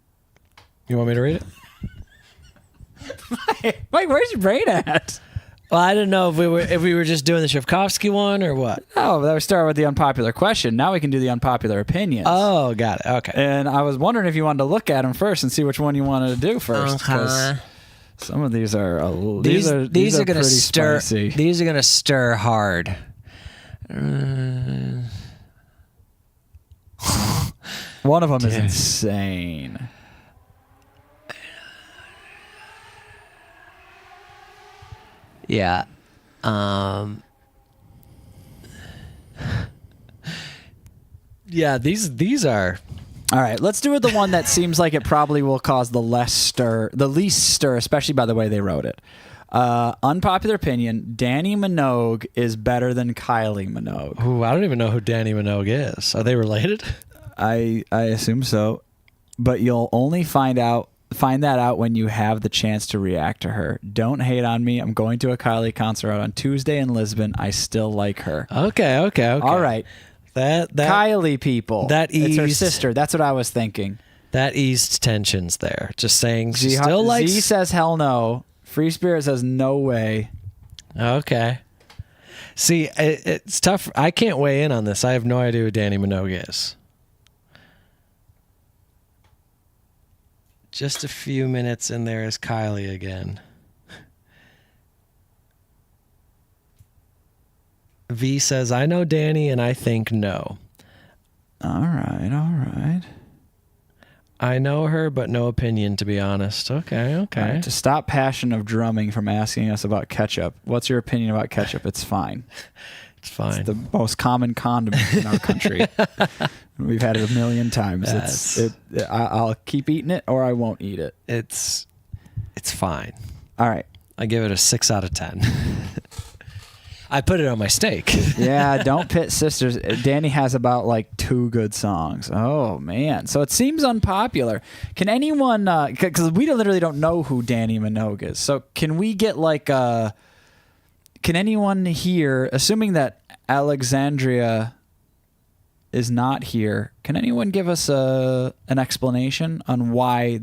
you want me to read it? Mike, where's your brain at? Well, I didn't know if we were just doing the Shavkovsky one or what. Oh, that was started with the unpopular question. Now we can do the unpopular opinions. Oh, got it. Okay. And I was wondering if you wanted to look at them first and see which one you wanted to do first. 'Cause some of these are These are going to pretty stir. spicy. These are going to stir hard. One of them is insane. Yeah. Yeah, these are. All right, let's do it the one that seems like it probably will cause the least stir, especially by the way they wrote it. Unpopular opinion, Danny Minogue is better than Kylie Minogue. Ooh, I don't even know who Danny Minogue is. Are they related? I assume so, but you'll only find that out when you have the chance to react to her. Don't hate on me. I'm going to a Kylie concert out on Tuesday in Lisbon. I still like her. Okay. All right. That Kylie people. It's her eased- sister. That's what I was thinking. that eased tensions there. Just saying she Z, still likes. Z says hell no. Free Spirit says no way. Okay. See, it's tough. I can't weigh in on this. I have no idea who Danny Minogue is. Just a few minutes and there is Kylie again. V says, I know Danny and I think no. All right. I know her, but no opinion, to be honest. Okay. All right, to stop Passion of Drumming from asking us about ketchup, what's your opinion about ketchup? It's fine. It's fine. It's the most common condiment in our country. We've had it a million times. I'll keep eating it or I won't eat it. It's fine. All right. I give it a 6 out of 10. I put it on my steak. Yeah, don't pit sisters. Danny has about like 2 good songs. Oh, man. So it seems unpopular. Can anyone, because we literally don't know who Danny Minogue is. So can we get like, can anyone here, assuming that Alexandria is not here, can anyone give us an explanation on why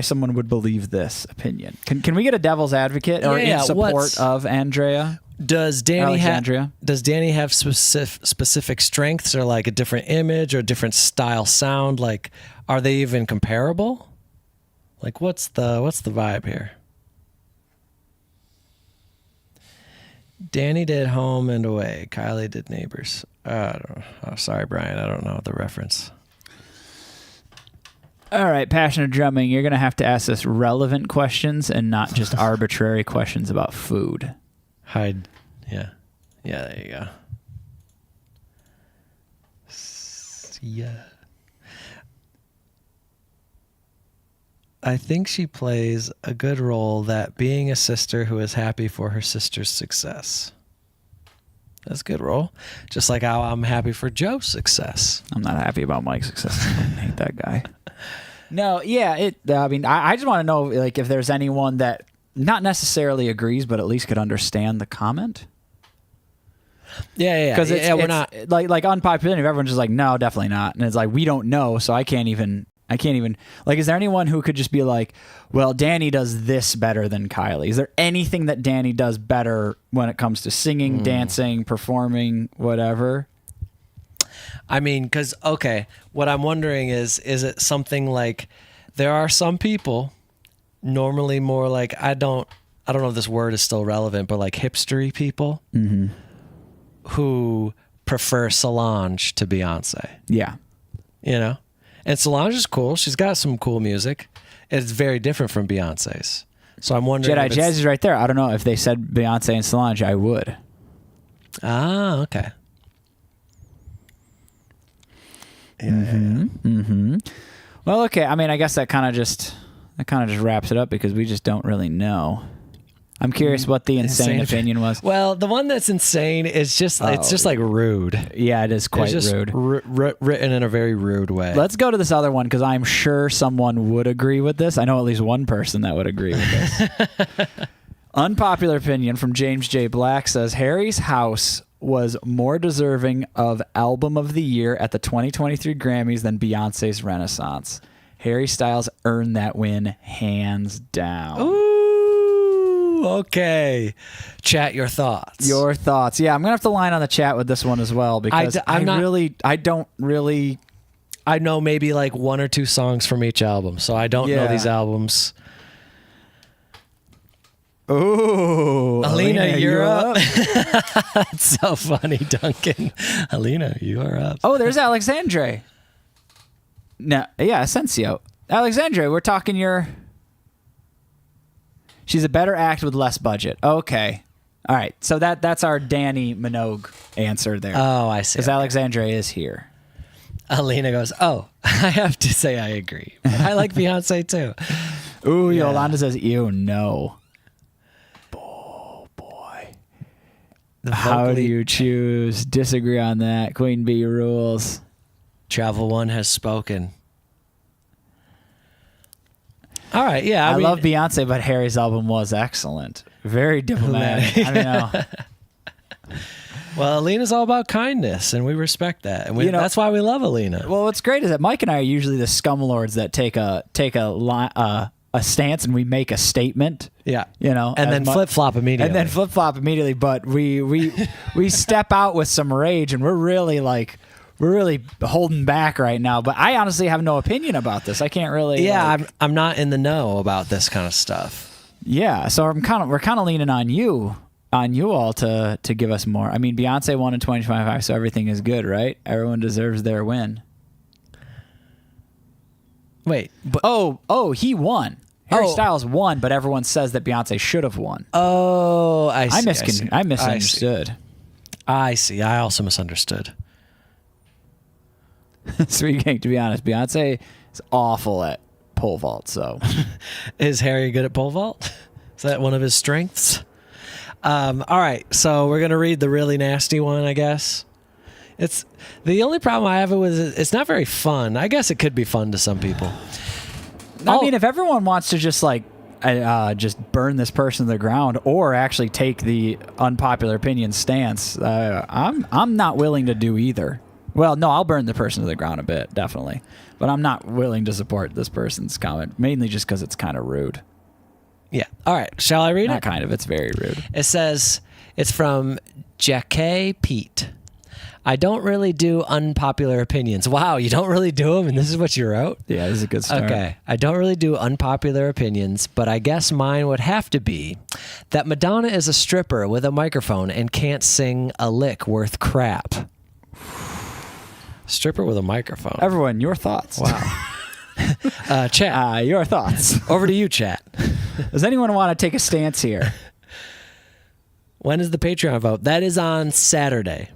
someone would believe this opinion? Can we get a devil's advocate or in support of Andrea? Does Danny Alexandria? have specific strengths or like a different image or a different style sound? Like, are they even comparable? Like, what's the vibe here? Danny did Home and Away. Kylie did Neighbors. I don't know. Oh, sorry, Brian. I don't know the reference. All right, Passion of Drumming, you're going to have to ask us relevant questions and not just arbitrary questions about food. Hide. Yeah, there you go. Yeah. I think she plays a good role, that being a sister who is happy for her sister's success. That's a good role. Just like how I'm happy for Joe's success. I'm not happy about Mike's success. I hate that guy. No, yeah. I just want to know, like, if there's anyone that not necessarily agrees, but at least could understand the comment. Yeah. Because we're not like unpopular. Everyone's just like, no, definitely not. And it's like, we don't know, so I can't even. Like, is there anyone who could just be like, well, Danny does this better than Kylie? Is there anything that Danny does better when it comes to singing, dancing, performing, whatever? I mean, because, okay, what I'm wondering is it something like, there are some people, normally more like, I don't know if this word is still relevant, but like hipstery people who prefer Solange to Beyonce. Yeah. You know? And Solange is cool. She's got some cool music. It's very different from Beyonce's. So I'm wondering. Jedi Jazz is right there. I don't know if they said Beyonce and Solange, I would. Ah, okay. Well, okay. I mean, I guess that kind of just wraps it up because we just don't really know. I'm curious what the insane opinion was. Well, the one that's insane is just it's just like rude. Yeah, it is quite It's just rude. Written in a very rude way. Let's go to this other one because I'm sure someone would agree with this. I know at least one person that would agree with this. Unpopular opinion from James J. Black says Harry's house was more deserving of Album of the Year at the 2023 Grammys than Beyonce's Renaissance. Harry Styles earned that win hands down. Ooh, okay. Chat your thoughts. Your thoughts. Yeah, I'm going to have to line on the chat with this one as well because I don't really... I know maybe like one or two songs from each album, so I don't know these albums. Ooh, Alina, you're up. That's so funny, Duncan. Alina, you are up. Oh, there's Alexandre. No, yeah, Asensio. Alexandre, we're talking your... She's a better act with less budget. Okay. All right. So that's our Danny Minogue answer there. Oh, I see. Because Alexandre is here. Alina goes, oh, I have to say I agree. But I like Beyonce too. Ooh, Yeah. Yolanda says, ew, no. Oh, boy. How do you choose? Disagree on that. Queen Bee rules. Travel One has spoken. All right, yeah. I mean, love Beyonce, but Harry's album was excellent. Very diplomatic. I mean, well, Alina's all about kindness, and we respect that, and that's why we love Alina. well, what's great is that Mike and I are usually the scumlords that take a stance and we make a statement. Yeah, and then flip flop immediately. But we step out with some rage, and we're really holding back right now. But I honestly have no opinion about this. I can't really. Yeah, I'm not in the know about this kind of stuff. Yeah, so we're kind of leaning on you all to give us more. I mean, Beyonce won in 2025, so everything is good, right? Everyone deserves their win. Wait, but he won. Harry Styles won, but everyone says that Beyonce should have won. Oh, I see. I misunderstood. I see. I also misunderstood. Sweet King, to be honest, Beyonce is awful at pole vault. So, is Harry good at pole vault? Is that one of his strengths? All right, so we're gonna read the really nasty one, I guess. It's the only problem I have with it. It's not very fun. I guess it could be fun to some people. I mean, if everyone wants to just just burn this person to the ground, or actually take the unpopular opinion stance, I'm not willing to do either. Well, no, I'll burn the person to the ground a bit, definitely. But I'm not willing to support this person's comment, mainly just because it's kind of rude. Yeah. All right. Shall I read Not it? kind of. It's very rude. It says, it's from Jackie Pete. I don't really do unpopular opinions. Wow, you don't really do them, and this is what you wrote? Yeah, this is a good start. Okay. I don't really do unpopular opinions, but I guess mine would have to be that Madonna is a stripper with a microphone and can't sing a lick worth crap. Stripper with a microphone. Everyone, your thoughts. Wow. Chat. Your thoughts. Over to you, chat. Does anyone want to take a stance here? When is the Patreon vote? That is on Saturday.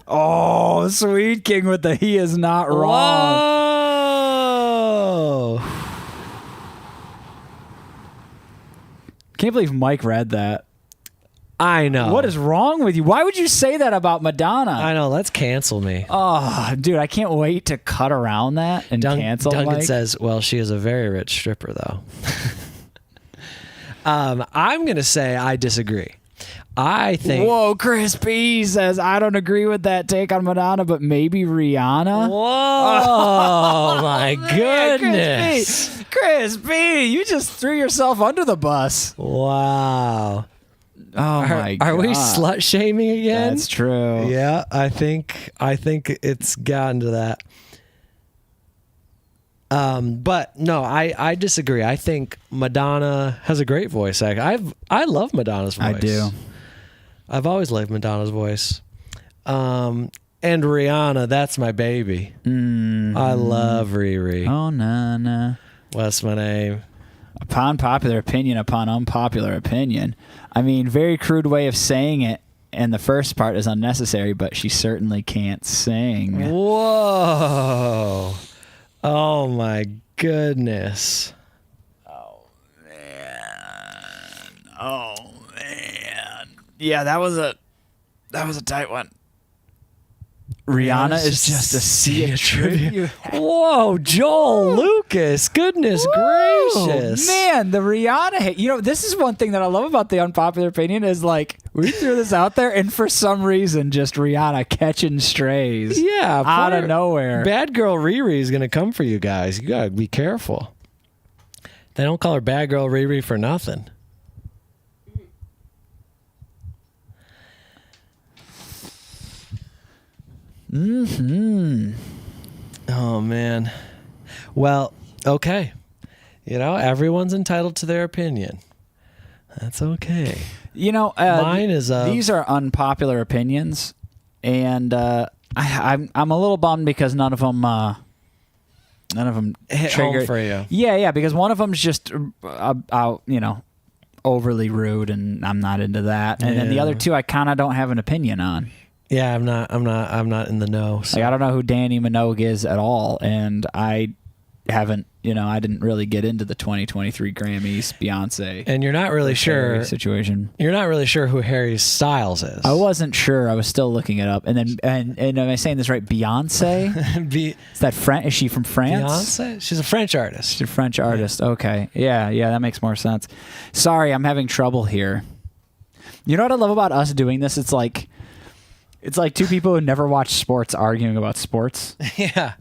Oh, Sweet King with the he is not wrong. Whoa. Can't believe Mike read that. I know. What is wrong with you? Why would you say that about Madonna? I know. Let's cancel me. Oh, dude, I can't wait to cut around that and cancel Duncan Mike. says, well, she is a very rich stripper, though. I'm going to say I disagree. I think... Whoa, Chris B says, I don't agree with that take on Madonna, but maybe Rihanna. Whoa, oh, my goodness. Chris B, you just threw yourself under the bus. Wow. Oh, my God. Are we slut shaming again? That's true. Yeah, I think it's gotten to that. But no, I disagree. I think Madonna has a great voice. I love Madonna's voice. I do. I've always liked Madonna's voice. And Rihanna, that's my baby. I love Riri. Oh, na. What's my name? Upon popular opinion, upon unpopular opinion. I mean, very crude way of saying it. And the first part is unnecessary, but she certainly can't sing. Whoa. Oh my goodness. Oh man. Yeah, that was a tight one. Rihanna is just a sea of tribute. Whoa, Joel Lucas. Goodness gracious. Man, the Rihanna hit. You know, this is one thing that I love about the unpopular opinion is like we threw this out there and for some reason just Rihanna catching strays. Yeah. Out of nowhere. Bad girl Riri is going to come for you guys. You got to be careful. They don't call her bad girl Riri for nothing. Oh man. Well, okay. You know, everyone's entitled to their opinion. That's okay. You know, Mine is these are unpopular opinions, and I'm a little bummed because none of them hit trigger home for you. Yeah, because one of them's just overly rude, and I'm not into that, and then the Yeah. other two I kind of don't have an opinion on. Yeah, I'm not in the know. So. Like I don't know who Danny Minogue is at all, and I haven't, I didn't really get into the 2023 Grammys Beyonce And you're not really sure situation. You're not really sure who Harry Styles is. I wasn't sure. I was still looking it up, and then and am I saying this right? Beyonce. Is that French? Is she from France? Beyonce? She's a French artist. She's a French artist. Okay. Yeah, that makes more sense. Sorry, I'm having trouble here. You know what I love about us doing this? It's like two people who never watch sports arguing about sports. Yeah.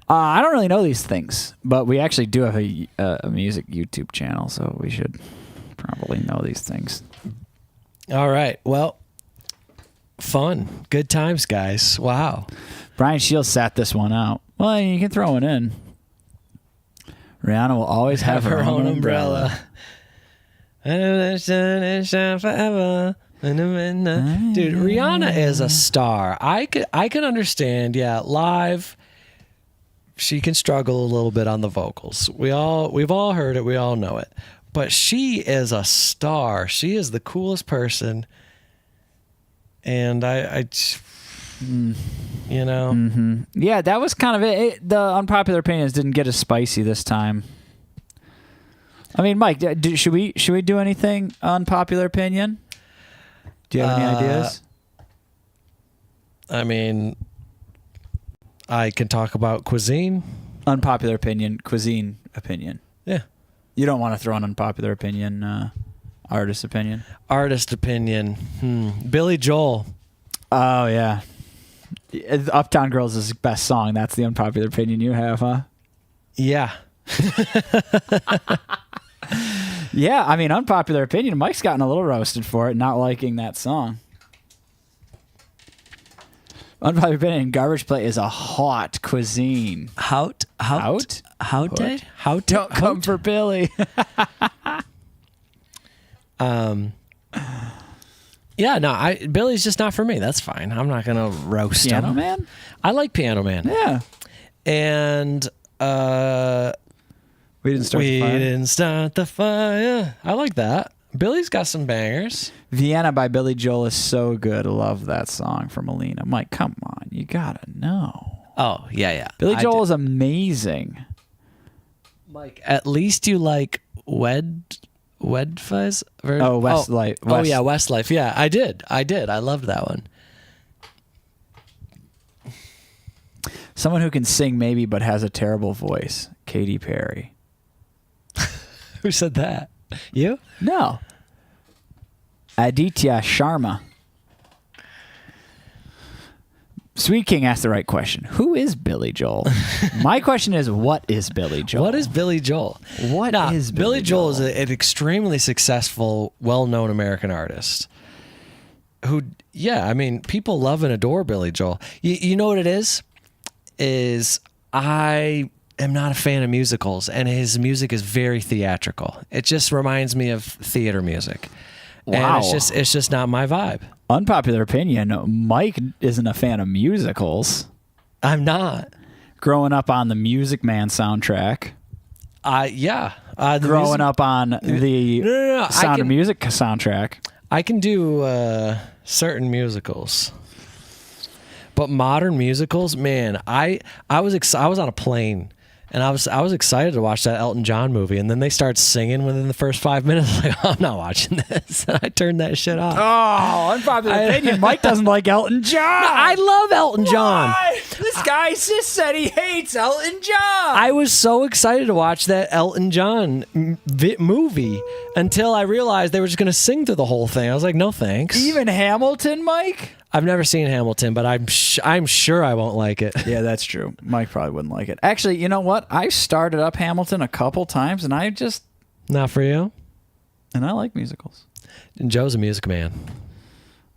I don't really know these things, but we actually do have a music YouTube channel, so we should probably know these things. All right. Well, fun. Good times, guys. Wow. Brian Shields sat this one out. Well, you can throw it in. Rihanna will always have her own umbrella. Shine forever. Dude, Rihanna is a star. I can understand. Yeah, live, she can struggle a little bit on the vocals. We've all heard it. We all know it. But she is a star. She is the coolest person. And Yeah, that was kind of it. The unpopular opinions didn't get as spicy this time. I mean, Mike, should we do anything unpopular opinion? Do you have any ideas? I mean, I can talk about cuisine. Unpopular opinion, cuisine opinion. Yeah. You don't want to throw an unpopular opinion, artist opinion? Artist opinion. Billy Joel. Oh, yeah. Uptown Girls is his best song. That's the unpopular opinion you have, huh? Yeah. Yeah, I mean, unpopular opinion. Mike's gotten a little roasted for it, not liking that song. Unpopular opinion, garbage plate is a hot cuisine. Hout? Don't come for Billy. Yeah, no, Billy's just not for me. That's fine. I'm not gonna roast Piano him. Man? I like Piano Man. Yeah. And We didn't start we the fire. didn't start the fire. I like that. Billy's got some bangers. Vienna by Billy Joel is so good. I love that song from Alina. Mike, come on. You gotta know. Oh, yeah. Billy Joel is amazing. Mike, at least you like Wedfuzz? Oh, Westlife. Oh, yeah, Westlife. Yeah, I did. I loved that one. Someone who can sing maybe but has a terrible voice. Katy Perry. Who said that? You? No. Aditya Sharma. Sweet King asked the right question. Who is Billy Joel? My question is, what is Billy Joel? What is Billy Joel? What is Billy Joel? Is an extremely successful, well-known American artist who, yeah, I mean, people love and adore Billy Joel. You know what it is? I am not a fan of musicals, and his music is very theatrical. It just reminds me of theater music. Wow. And it's just not my vibe. Unpopular opinion, Mike isn't a fan of musicals. I'm not. Growing up on the Music Man soundtrack. Yeah. Growing up on the No. Sound of Music soundtrack. I can do certain musicals. But modern musicals, man, I was on a plane and I was excited to watch that Elton John movie, and then they start singing within the first 5 minutes. Like, I'm not watching this, and I turned that shit off. Oh, unpopular opinion. Mike doesn't like Elton John. I love Elton John. Why? This guy just said he hates Elton John. I was so excited to watch that Elton John movie until I realized they were just going to sing through the whole thing. I was like, no thanks. Even Hamilton, Mike? I've never seen Hamilton, but I'm sure I won't like it. Yeah, that's true. Mike probably wouldn't like it. Actually, you know what? I started up Hamilton a couple times, and I Not for you? like musicals. And Joe's a music man.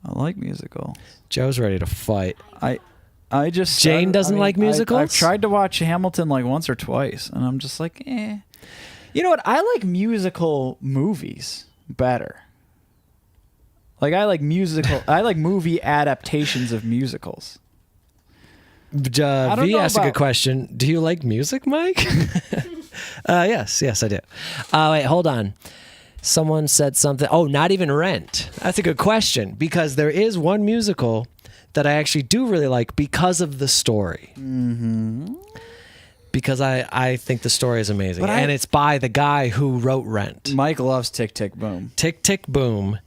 I like musicals. Joe's ready to fight. I just Jane doesn't like musicals? I've tried to watch Hamilton like once or twice, and I'm just like, eh. You know what? I like musical movies better. Like I like movie adaptations of musicals. V asked a good question. Do you like music, Mike? Yes, I do. Wait, hold on. Someone said something. Oh, not even Rent. That's a good question, because there is one musical that I actually do really like because of the story. Mm-hmm. Because I think the story is amazing. And it's by the guy who wrote Rent. Mike loves Tick, Tick, Boom. Tick, Tick, Boom.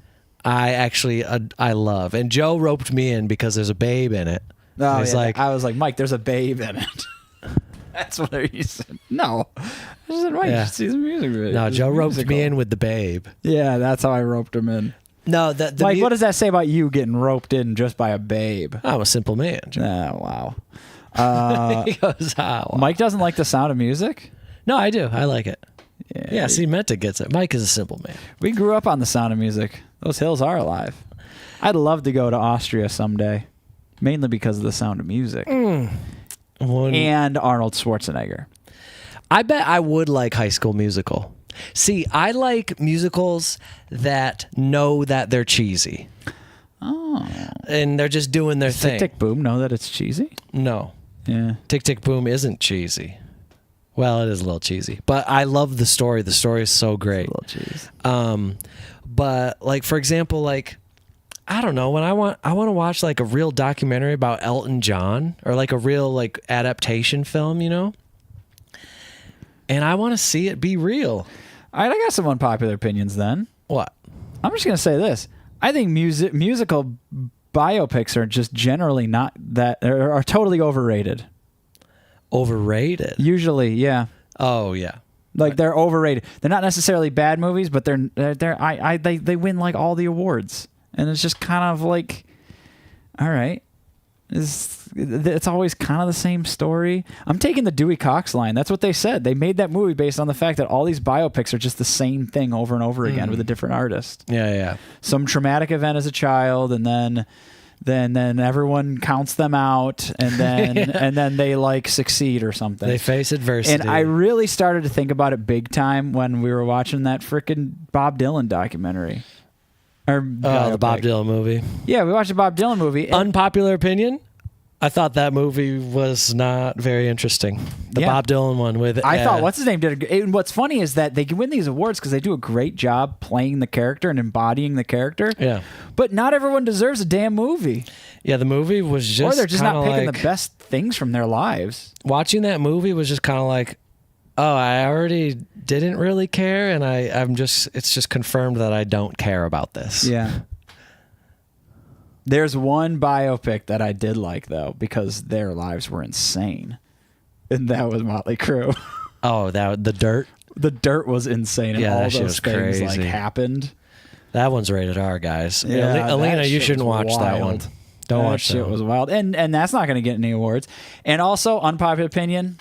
I love. And Joe roped me in because there's a babe in it. Oh, he's like, I was like, Mike, there's a babe in it. That's what he said. No. I said, Mike, you should see the music video. No, Joe roped me in with the babe. Yeah, that's how I roped him in. No, Mike, what does that say about you getting roped in just by a babe? I'm a simple man, Joe. Oh, wow. He goes, Mike doesn't like the sound of music? No, I do. I like it. Yeah, see, Menta gets it. Mike is a simple man. We grew up on the sound of music. Those hills are alive. I'd love to go to Austria someday, mainly because of the sound of music. And Arnold Schwarzenegger. I bet I would like High School Musical. See, I like musicals that know that they're cheesy. Oh. And they're just doing their thing. Tick, Tick, Boom know that it's cheesy? No. Yeah. Tick, Tick, Boom isn't cheesy. Well, it is a little cheesy, but I love the story. The story is so great. It's a little cheesy. But like, for example, like, I don't know, when I want to watch like a real documentary about Elton John, or like a real like adaptation film, you know, and I want to see it be real. All right, I got some unpopular opinions then. What? I'm just going to say this. I think musical biopics are just generally not that, are totally overrated. Overrated? Usually, yeah. Oh, yeah. Like they're overrated. They're not necessarily bad movies, but they win like all the awards. And it's just kind of like, all right. It's always kind of the same story. I'm taking the Dewey Cox line. That's what they said. They made that movie based on the fact that all these biopics are just the same thing over and over again with a different artist. Yeah. Some traumatic event as a child, and then everyone counts them out, and then and then they like succeed or something. They face adversity. And I really started to think about it big time when we were watching that frickin' Bob Dylan documentary. The Bob Dylan movie. Yeah, we watched the Bob Dylan movie. Unpopular opinion? I thought that movie was not very interesting. The Bob Dylan one with... I thought, what's his name? And what's funny is that they can win these awards because they do a great job playing the character and embodying the character. Yeah. But not everyone deserves a damn movie. Yeah, the movie was just... Or they're just not picking like, the best things from their lives. Watching that movie was just kind of like, oh, I already didn't really care, and it's just confirmed that I don't care about this. Yeah. There's one biopic that I did like, though, because their lives were insane. And that was Motley Crue. Oh, The Dirt? The Dirt was insane, and all those things like happened. That one's rated R, guys. Yeah, Alina, you shouldn't watch that one. Don't watch that shit. One. Was wild. And that's not going to get any awards. And also, unpopular opinion.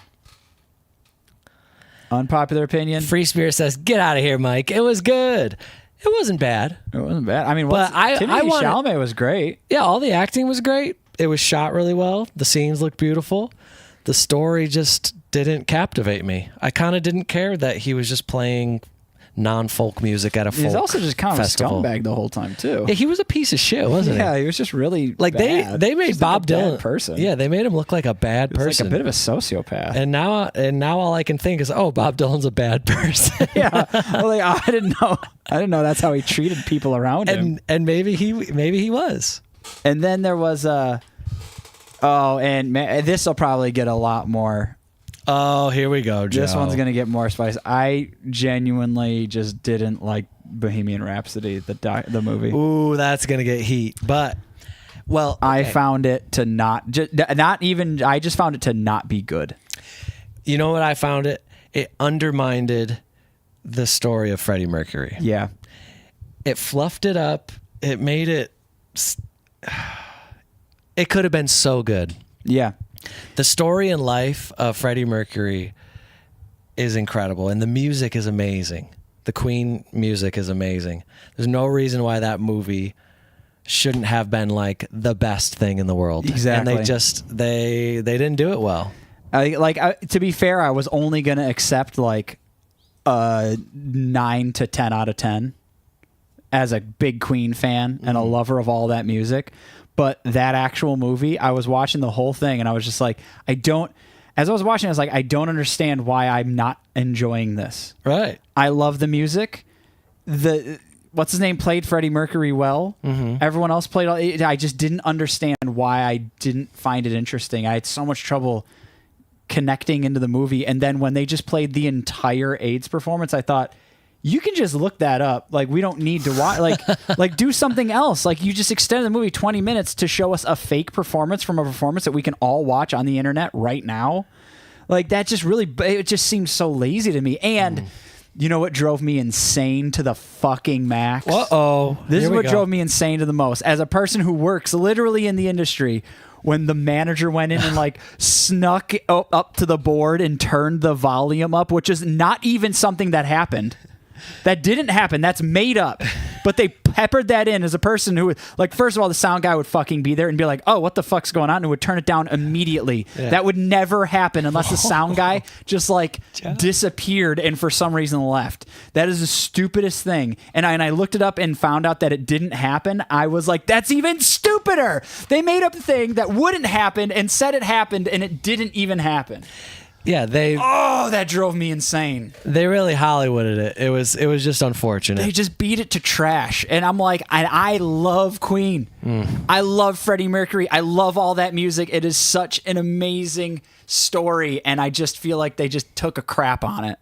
Free Spirit says, get out of here, Mike. It was good. It wasn't bad. It wasn't bad. I mean, Timothée Chalamet was great. Yeah, all the acting was great. It was shot really well. The scenes looked beautiful. The story just didn't captivate me. I kind of didn't care that he was just playing non-folk music at a folk He's also just kind of festival. a scumbag the whole time, too. Yeah, he was a piece of shit, wasn't he? Yeah, he was just really like bad. They made just Bob like a Dylan bad person. Yeah, they made him look like a bad He was person. like a bit of a sociopath. And now all I can think is, oh, Bob Dylan's a bad person. Yeah, like, I didn't know that's how he treated people around him. And maybe he was. And then there was Oh, and this will probably get a lot more. Oh, here we go, Joe. This one's going to get more spicy. I genuinely just didn't like Bohemian Rhapsody, the movie. Ooh, that's going to get heat. But, well, okay. I found it to I just found it to not be good. You know what I found it? It undermined the story of Freddie Mercury. Yeah. It fluffed it up. It made it... It could have been so good. Yeah. The story and life of Freddie Mercury is incredible, and the music is amazing. The Queen music is amazing. There's no reason why that movie shouldn't have been like the best thing in the world. Exactly. And they just they didn't do it well. To be fair, I was only going to accept like 9 to 10 out of 10 as a big Queen fan and a lover of all that music. But that actual movie, I was watching the whole thing and I was just like, as I was watching, I was like, I don't understand why I'm not enjoying this. Right. I love the music. What's his name played Freddie Mercury well. Mm-hmm. Everyone else played. I just didn't understand why I didn't find it interesting. I had so much trouble connecting into the movie. And then when they just played the entire AIDS performance, I thought, you can just look that up. Like, we don't need to watch. Like do something else. Like, you just extended the movie 20 minutes to show us a fake performance from a performance that we can all watch on the internet right now. Like, that just really, it just seemed so lazy to me. And you know what drove me insane to the fucking max? Uh-oh. This is what drove me insane to the most. As a person who works literally in the industry, when the manager went in and like snuck up to the board and turned the volume up, which is not even something that happened. That didn't happen. That's made up. But they peppered that in as a person who would, like, first of all, the sound guy would fucking be there and be like, oh, what the fuck's going on? And would turn it down immediately. Yeah. That would never happen unless the sound guy just like disappeared and for some reason left. That is the stupidest thing. And I looked it up and found out that it didn't happen. I was like, that's even stupider. They made up a thing that wouldn't happen and said it happened and it didn't even happen. Yeah, that drove me insane. They really Hollywooded it. It was just unfortunate. They just beat it to trash. And I'm like, I love Queen. I love Freddie Mercury. I love all that music. It is such an amazing story. And I just feel like they just took a crap on it.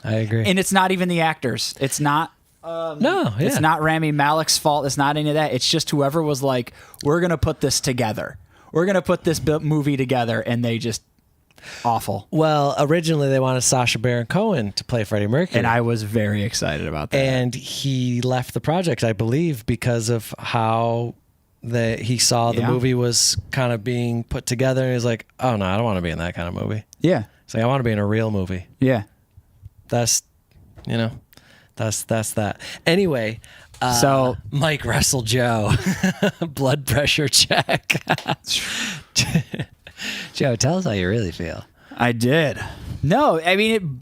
I agree. And it's not even the actors. It's not. It's not Rami Malek's fault. It's not any of that. It's just whoever was like, we're going to put this together. We're going to put this movie together. And they just. Awful. Well, originally they wanted Sacha Baron Cohen to play Freddie Mercury. And I was very excited about that. And he left the project, I believe, because of how he saw the movie was kind of being put together. And he was like, oh, no, I don't want to be in that kind of movie. Yeah. It's like, I want to be in a real movie. Yeah. That's that. Anyway, so Mike Russell Joe, blood pressure check. Joe, tell us how you really feel. I did. No, I mean,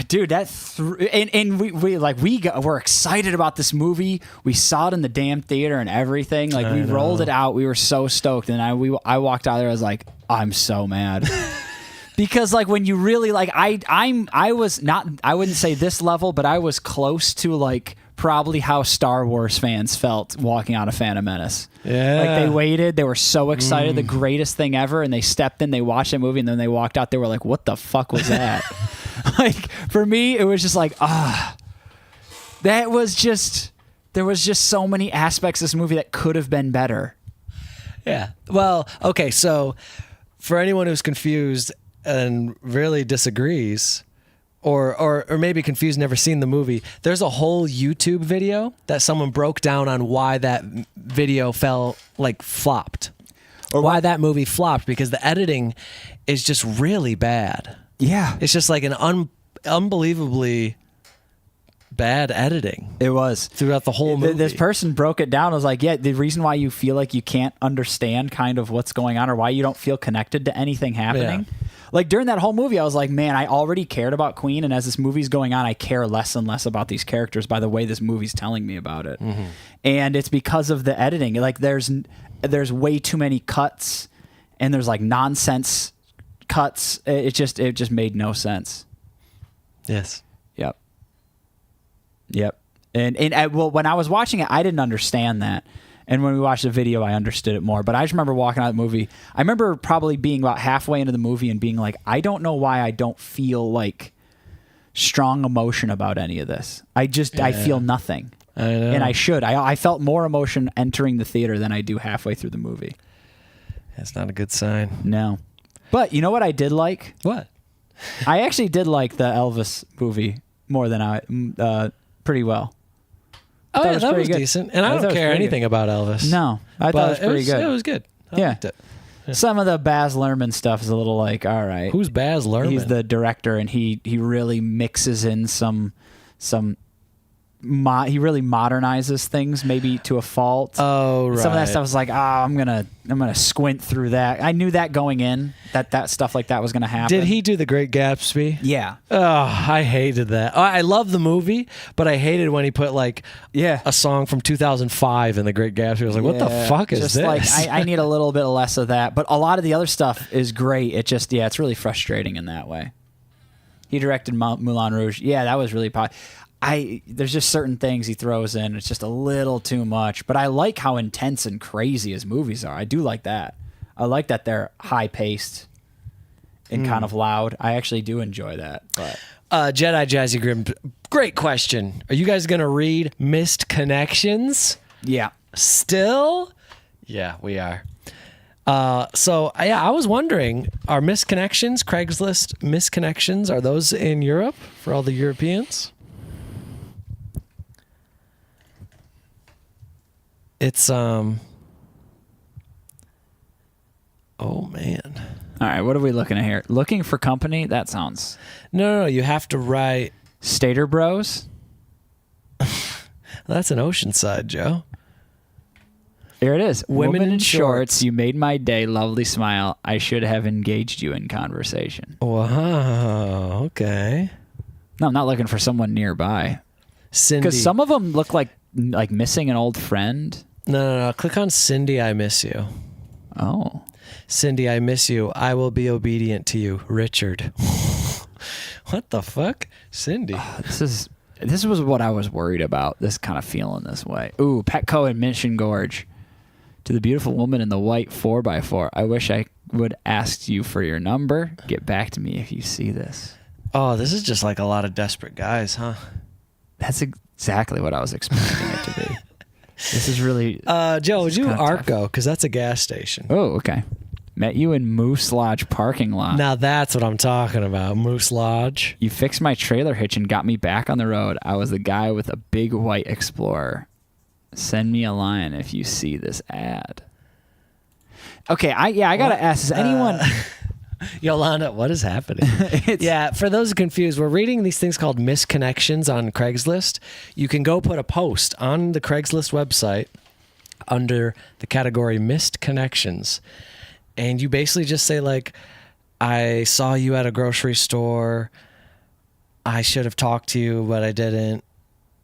dude, and we're excited about this movie. We saw it in the damn theater and everything. Like, we rolled it out. We were so stoked. And I walked out there. I was like, I'm so mad. Because like when you really like, I wouldn't say this level, but I was close to like probably how Star Wars fans felt walking out of Phantom Menace. Yeah. Like, they waited. They were so excited. The greatest thing ever. And they stepped in. They watched that movie. And then they walked out. They were like, what the fuck was that? Like, for me, it was just like, that was just, there was just so many aspects of this movie that could have been better. Yeah. Well, okay. So for anyone who's confused and really disagrees, or maybe confused, never seen the movie, there's a whole YouTube video that someone broke down on why that video flopped. Or why that movie flopped, because the editing is just really bad. Yeah. It's just like an unbelievably bad editing. It was. Throughout the whole movie. This person broke it down. I was like, yeah, the reason why you feel like you can't understand kind of what's going on or why you don't feel connected to anything happening. Yeah. Like, during that whole movie, I was like, man, I already cared about Queen, and as this movie's going on, I care less and less about these characters by the way this movie's telling me about it. Mm-hmm. And it's because of the editing. Like, there's way too many cuts, and there's like nonsense cuts. It just made no sense. Yes. Yep. And when I was watching it, I didn't understand that. And when we watched the video, I understood it more. But I just remember walking out of the movie. I remember probably being about halfway into the movie and being like, I don't know why I don't feel like strong emotion about any of this. I feel nothing. I know. And I should. I felt more emotion entering the theater than I do halfway through the movie. That's not a good sign. No. But you know what I did like? What? I actually did like the Elvis movie more than pretty well. Oh, yeah, that pretty was good. decent. And I thought it don't was care pretty anything about Elvis. No, I thought it was pretty good. It was good. I Yeah. liked it. Some of the Baz Luhrmann stuff is a little like, all right. Who's Baz Luhrmann? He's the director, and he really mixes in some he really modernizes things maybe to a fault. Oh, right. Some of that stuff was like, I'm gonna squint through that. I knew that going in that stuff like that was gonna happen. Did he do The Great Gatsby? Yeah. Oh, I hated that. I love the movie, but I hated when he put like a song from 2005 in The Great Gatsby. I was like, what the fuck is just this? Like I need a little bit less of that. But a lot of the other stuff is great. It just it's really frustrating in that way. He directed Moulin Rouge. Yeah, that was really popular. There's just certain things he throws in. It's just a little too much. But I like how intense and crazy his movies are. I do like that. I like that they're high paced and kind of loud. I actually do enjoy that. But Jedi Jazzy Grim, great question. Are you guys gonna read Missed Connections? yeah, Still? Yeah, we are. I was wondering, are Missed Connections, Craigslist Missed Connections, are those in Europe for all the Europeans? It's oh man. all right. What are we looking at here? Looking for company? That sounds No, you have to write. Stater Bros. That's an Oceanside, Joe. There it is. Women in shorts. shorts. You made my day. Lovely smile. I should have engaged you in conversation. Wow. Okay. No, I'm not looking for someone nearby. Cindy. Because some of them look like missing an old friend. No. Click on Cindy. I miss you. Oh. Cindy, I miss you. I will be obedient to you, Richard. What the fuck, Cindy? This was what I was worried about. This kind of feeling this way. Ooh, Petco in Mission Gorge. To the beautiful woman in the white 4x4. I wish I would ask you for your number. Get back to me if you see this. Oh, this is just like a lot of desperate guys, huh? That's exactly what I was expecting it to be. This is really... Joe, would you kinda tough. Arco? Because that's a gas station. Oh, okay. Met you in Moose Lodge parking lot. Now that's what I'm talking about, Moose Lodge. You fixed my trailer hitch and got me back on the road. I was the guy with a big white Explorer. Send me a line if you see this ad. Okay, I gotta ask, is anyone... Yolanda, what is happening? Yeah, for those confused, we're reading these things called misconnections on Craigslist. You can go put a post on the Craigslist website under the category missed connections. And you basically just say like, I saw you at a grocery store. I should have talked to you, but I didn't.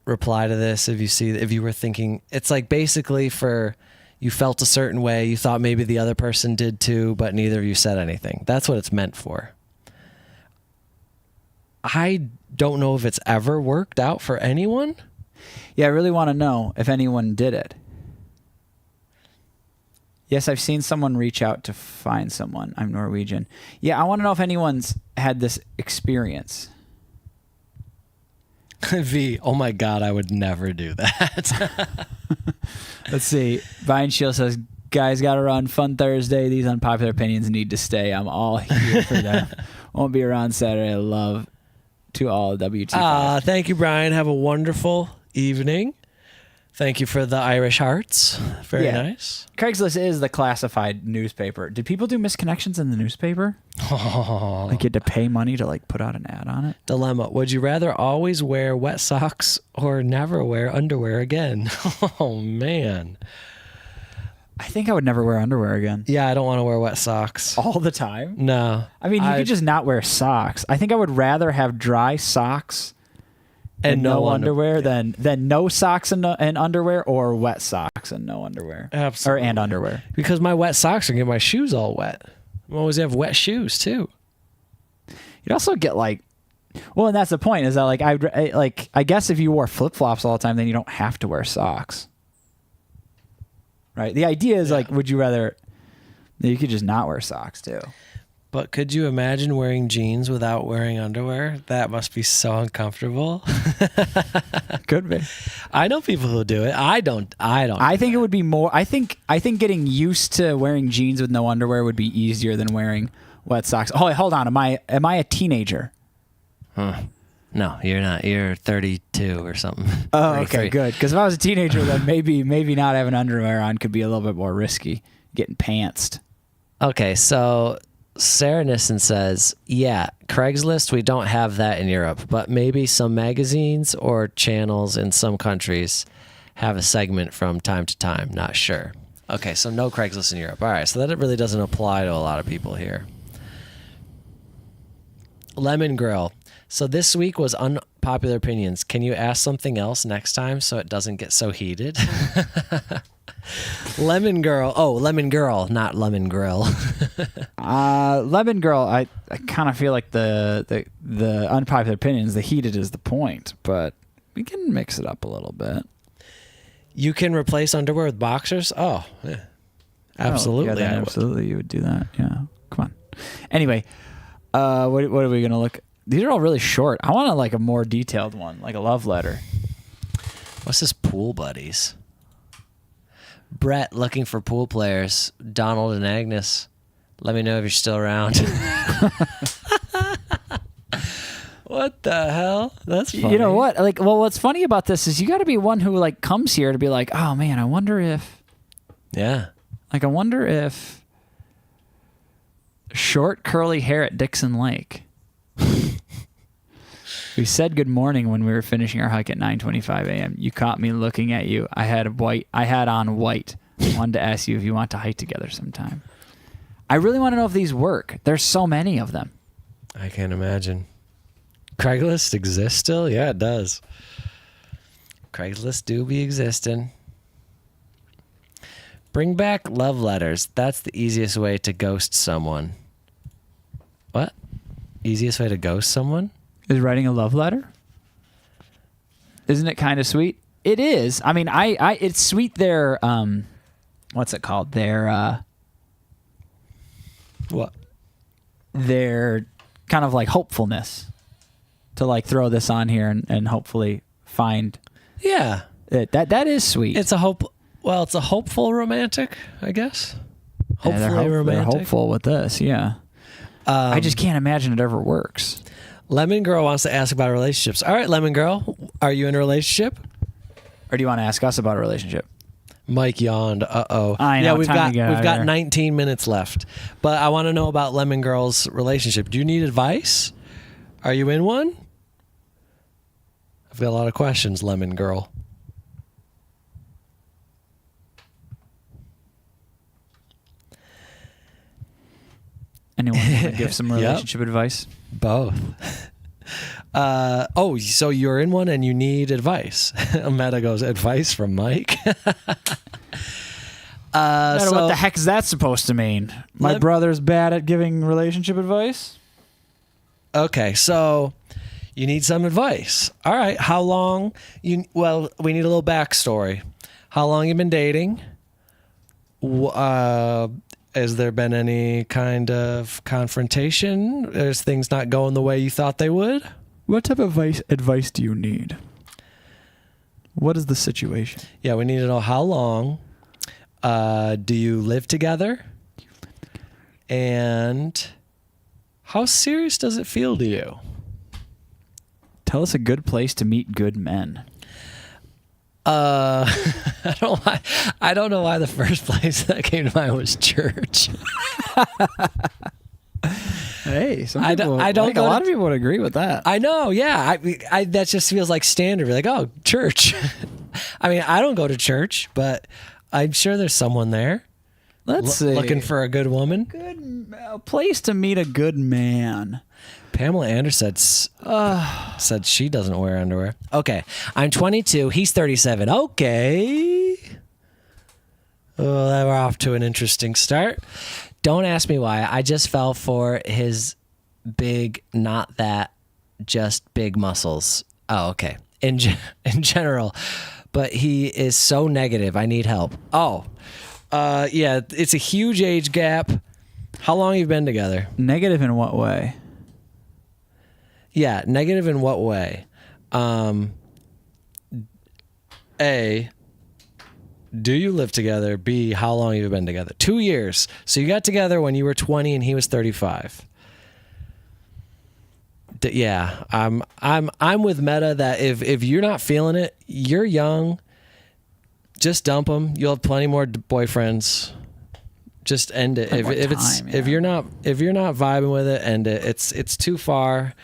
Reply to this if you were thinking. It's like basically for... You felt a certain way. You thought maybe the other person did too, but neither of you said anything. That's what it's meant for. I don't know if it's ever worked out for anyone. Yeah, I really want to know if anyone did it. Yes, I've seen someone reach out to find someone. I'm Norwegian. Yeah, I want to know if anyone's had this experience. V, oh my God, I would never do that. Let's see. Vine Shield says, guys, gotta run. Fun Thursday. These unpopular opinions need to stay. I'm all here for them. Won't be around Saturday. Love to all WT5. Thank you, Brian. Have a wonderful evening. Thank you for the Irish hearts. Very nice. Craigslist is the classified newspaper. Did people do misconnections in the newspaper? Oh. Like, you had to pay money to like put out an ad on it? Dilemma. Would you rather always wear wet socks or never wear underwear again? Oh, man. I think I would never wear underwear again. Yeah, I don't want to wear wet socks. All the time? No. I mean, you could just not wear socks. I think I would rather have dry socks and no underwear than no socks and underwear, or wet socks and no underwear. Absolutely. And underwear. Because my wet socks are going to get my shoes all wet. I always have wet shoes too. You'd also get like, well, and that's the point, is that like I guess if you wore flip flops all the time, then you don't have to wear socks. right? The idea is like, would you rather? You could just not wear socks too. But could you imagine wearing jeans without wearing underwear? That must be so uncomfortable. Could be. I know people who do it. I don't. I think it would be more. I think getting used to wearing jeans with no underwear would be easier than wearing wet socks. Oh, hold on. Am I a teenager? No, you're not. You're 32 or something. Oh, 33. okay, good. Because if I was a teenager, then maybe not having underwear on could be a little bit more risky. Getting pantsed. Okay, so Sarah Nissen says, yeah, Craigslist, we don't have that in Europe, but maybe some magazines or channels in some countries have a segment from time to time. Not sure. Okay, so no Craigslist in Europe. All right, so that really doesn't apply to a lot of people here. Lemon Grill. So this week was unpopular opinions. Can you ask something else next time so it doesn't get so heated? Lemon Girl. Oh, Lemon Girl, not Lemon Grill. Lemon Girl, I kind of feel like the unpopular opinions, the heated is the point, but we can mix it up a little bit. You can replace underwear with boxers? Oh, yeah. Absolutely. Oh, yeah, absolutely, you would do that. Yeah, come on. Anyway, what are we gonna look? These are all really short. I want like a more detailed one, like a love letter. What's this pool buddies? Brett looking for pool players. Donald and Agnes. Let me know if you're still around. What the hell? That's funny. You know what? Like, well, what's funny about this is you got to be one who like comes here to be like, oh man, I wonder if short curly hair at Dixon Lake. We said good morning when we were finishing our hike at 9:25 a.m. You caught me looking at you. I had on white. I wanted to ask you if you want to hike together sometime. I really want to know if these work. There's so many of them. I can't imagine. Craigslist exists still? Yeah, it does. Craigslist do be existing. Bring back love letters. That's the easiest way to ghost someone. What? Easiest way to ghost someone? Is writing a love letter? Isn't it kind of sweet? It is. I mean, it's sweet their what's it called? Their What? Their kind of like hopefulness to like throw this on here and hopefully find Yeah. it. That is sweet. It's a hopeful romantic, I guess. Yeah, Hopefully romantic. They're hopeful with this, yeah. I just can't imagine it ever works. Lemon Girl wants to ask about relationships. All right, Lemon Girl, are you in a relationship? Or do you want to ask us about a relationship? Mike yawned. Uh-oh. I know, Yeah, we've time to get out of got here. 19 minutes left. But I want to know about Lemon Girl's relationship. Do you need advice? Are you in one? I've got a lot of questions, Lemon Girl. Anyone want to give some relationship advice? Both. So you're in one and you need advice. Meta goes, advice from Mike? What the heck is that supposed to mean? My brother's bad at giving relationship advice? Okay, so you need some advice. All right, how long? We need a little backstory. How long you been dating? Has there been any kind of confrontation? Is things not going the way you thought they would? What type of advice do you need? What is the situation? Yeah, we need to know how long. Do you live together? And how serious does it feel to you? Tell us a good place to meet good men. I don't know why the first place that came to mind was church. Hey, I don't a lot of people would agree with that. I know, yeah. I that just feels like standard. We're like, oh, church. I mean, I don't go to church, but I'm sure there's someone there. Let's see. Looking for a good woman. Good place to meet a good man. Pamela Anderson said she doesn't wear underwear. Okay, I'm 22. He's 37. Okay. Oh, we're off to an interesting start. Don't ask me why. I just fell for his big, not that, just big muscles. Oh, okay. In general, but he is so negative. I need help. Oh, yeah, it's a huge age gap. How long have you been together? Negative in what way? Yeah, negative in what way? A, do you live together? B, how long have you been together? 2 years. So you got together when you were 20 and he was 35. Yeah, I'm with Meta that if you're not feeling it, you're young. Just dump him. You'll have plenty more boyfriends. Just end it. If you're not vibing with it, end it. It's too far.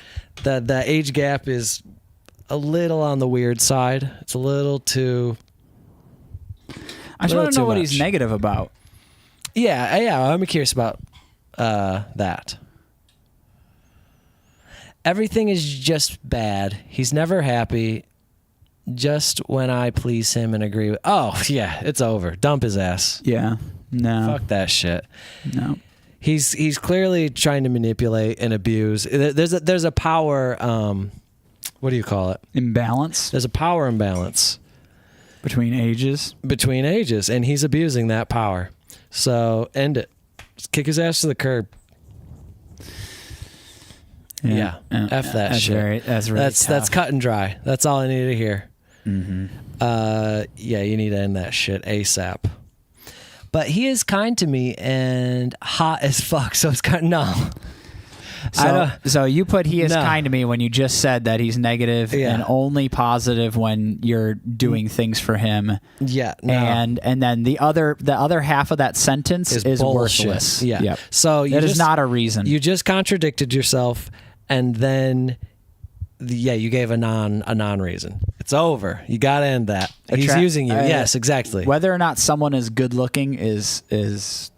The age gap is a little on the weird side. It's a little too. I just want to know what he's negative about. Yeah. I'm curious about that. Everything is just bad. He's never happy. Just when I please him and agree with. Oh yeah, it's over. Dump his ass. Yeah. No. Fuck that shit. No. He's clearly trying to manipulate and abuse. There's a power. What do you call it? Imbalance There's a power imbalance between ages. and he's abusing that power. So end it. Just kick his ass to the curb. Yeah. F that that's shit. That's really That's tough. cut and dry. That's all I need to hear. Mm-hmm. Yeah, you need to end that shit ASAP. But he is kind to me and hot as fuck. So it's kind no. So you put he is No. kind to me when you just said that he's negative Yeah. and only positive when you're doing things for him. Yeah, no. And then the other half of that sentence is bullshit. worthless. Yeah. Yep. So that is not a reason. You just contradicted yourself, and then you gave a non reason. It's over. You got to end that. He's using you. Yes, exactly. Whether or not someone is good looking is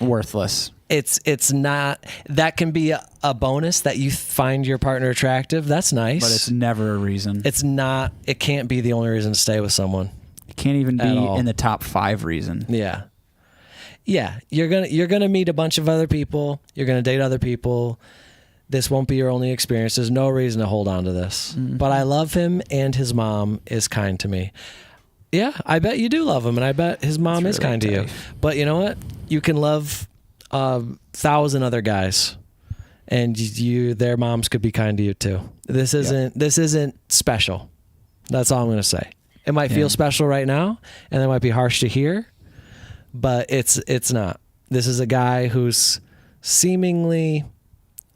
worthless. It's not. That can be a bonus that you find your partner attractive. That's nice. But it's never a reason. It's not. It can't be the only reason to stay with someone. It can't even At be all. in the top 5 reason. Yeah. Yeah. You're gonna meet a bunch of other people. You're gonna date other people. This won't be your only experience. There's no reason to hold on to this. Mm-hmm. But I love him, and his mom is kind to me. Yeah, I bet you do love him, and I bet his mom That's is really kind to you. tight. But you know what? You can love 1,000 other guys, and their moms could be kind to you too. This isn't special. That's all I'm going to say. It might feel special right now, and it might be harsh to hear, but it's not. This is a guy who's seemingly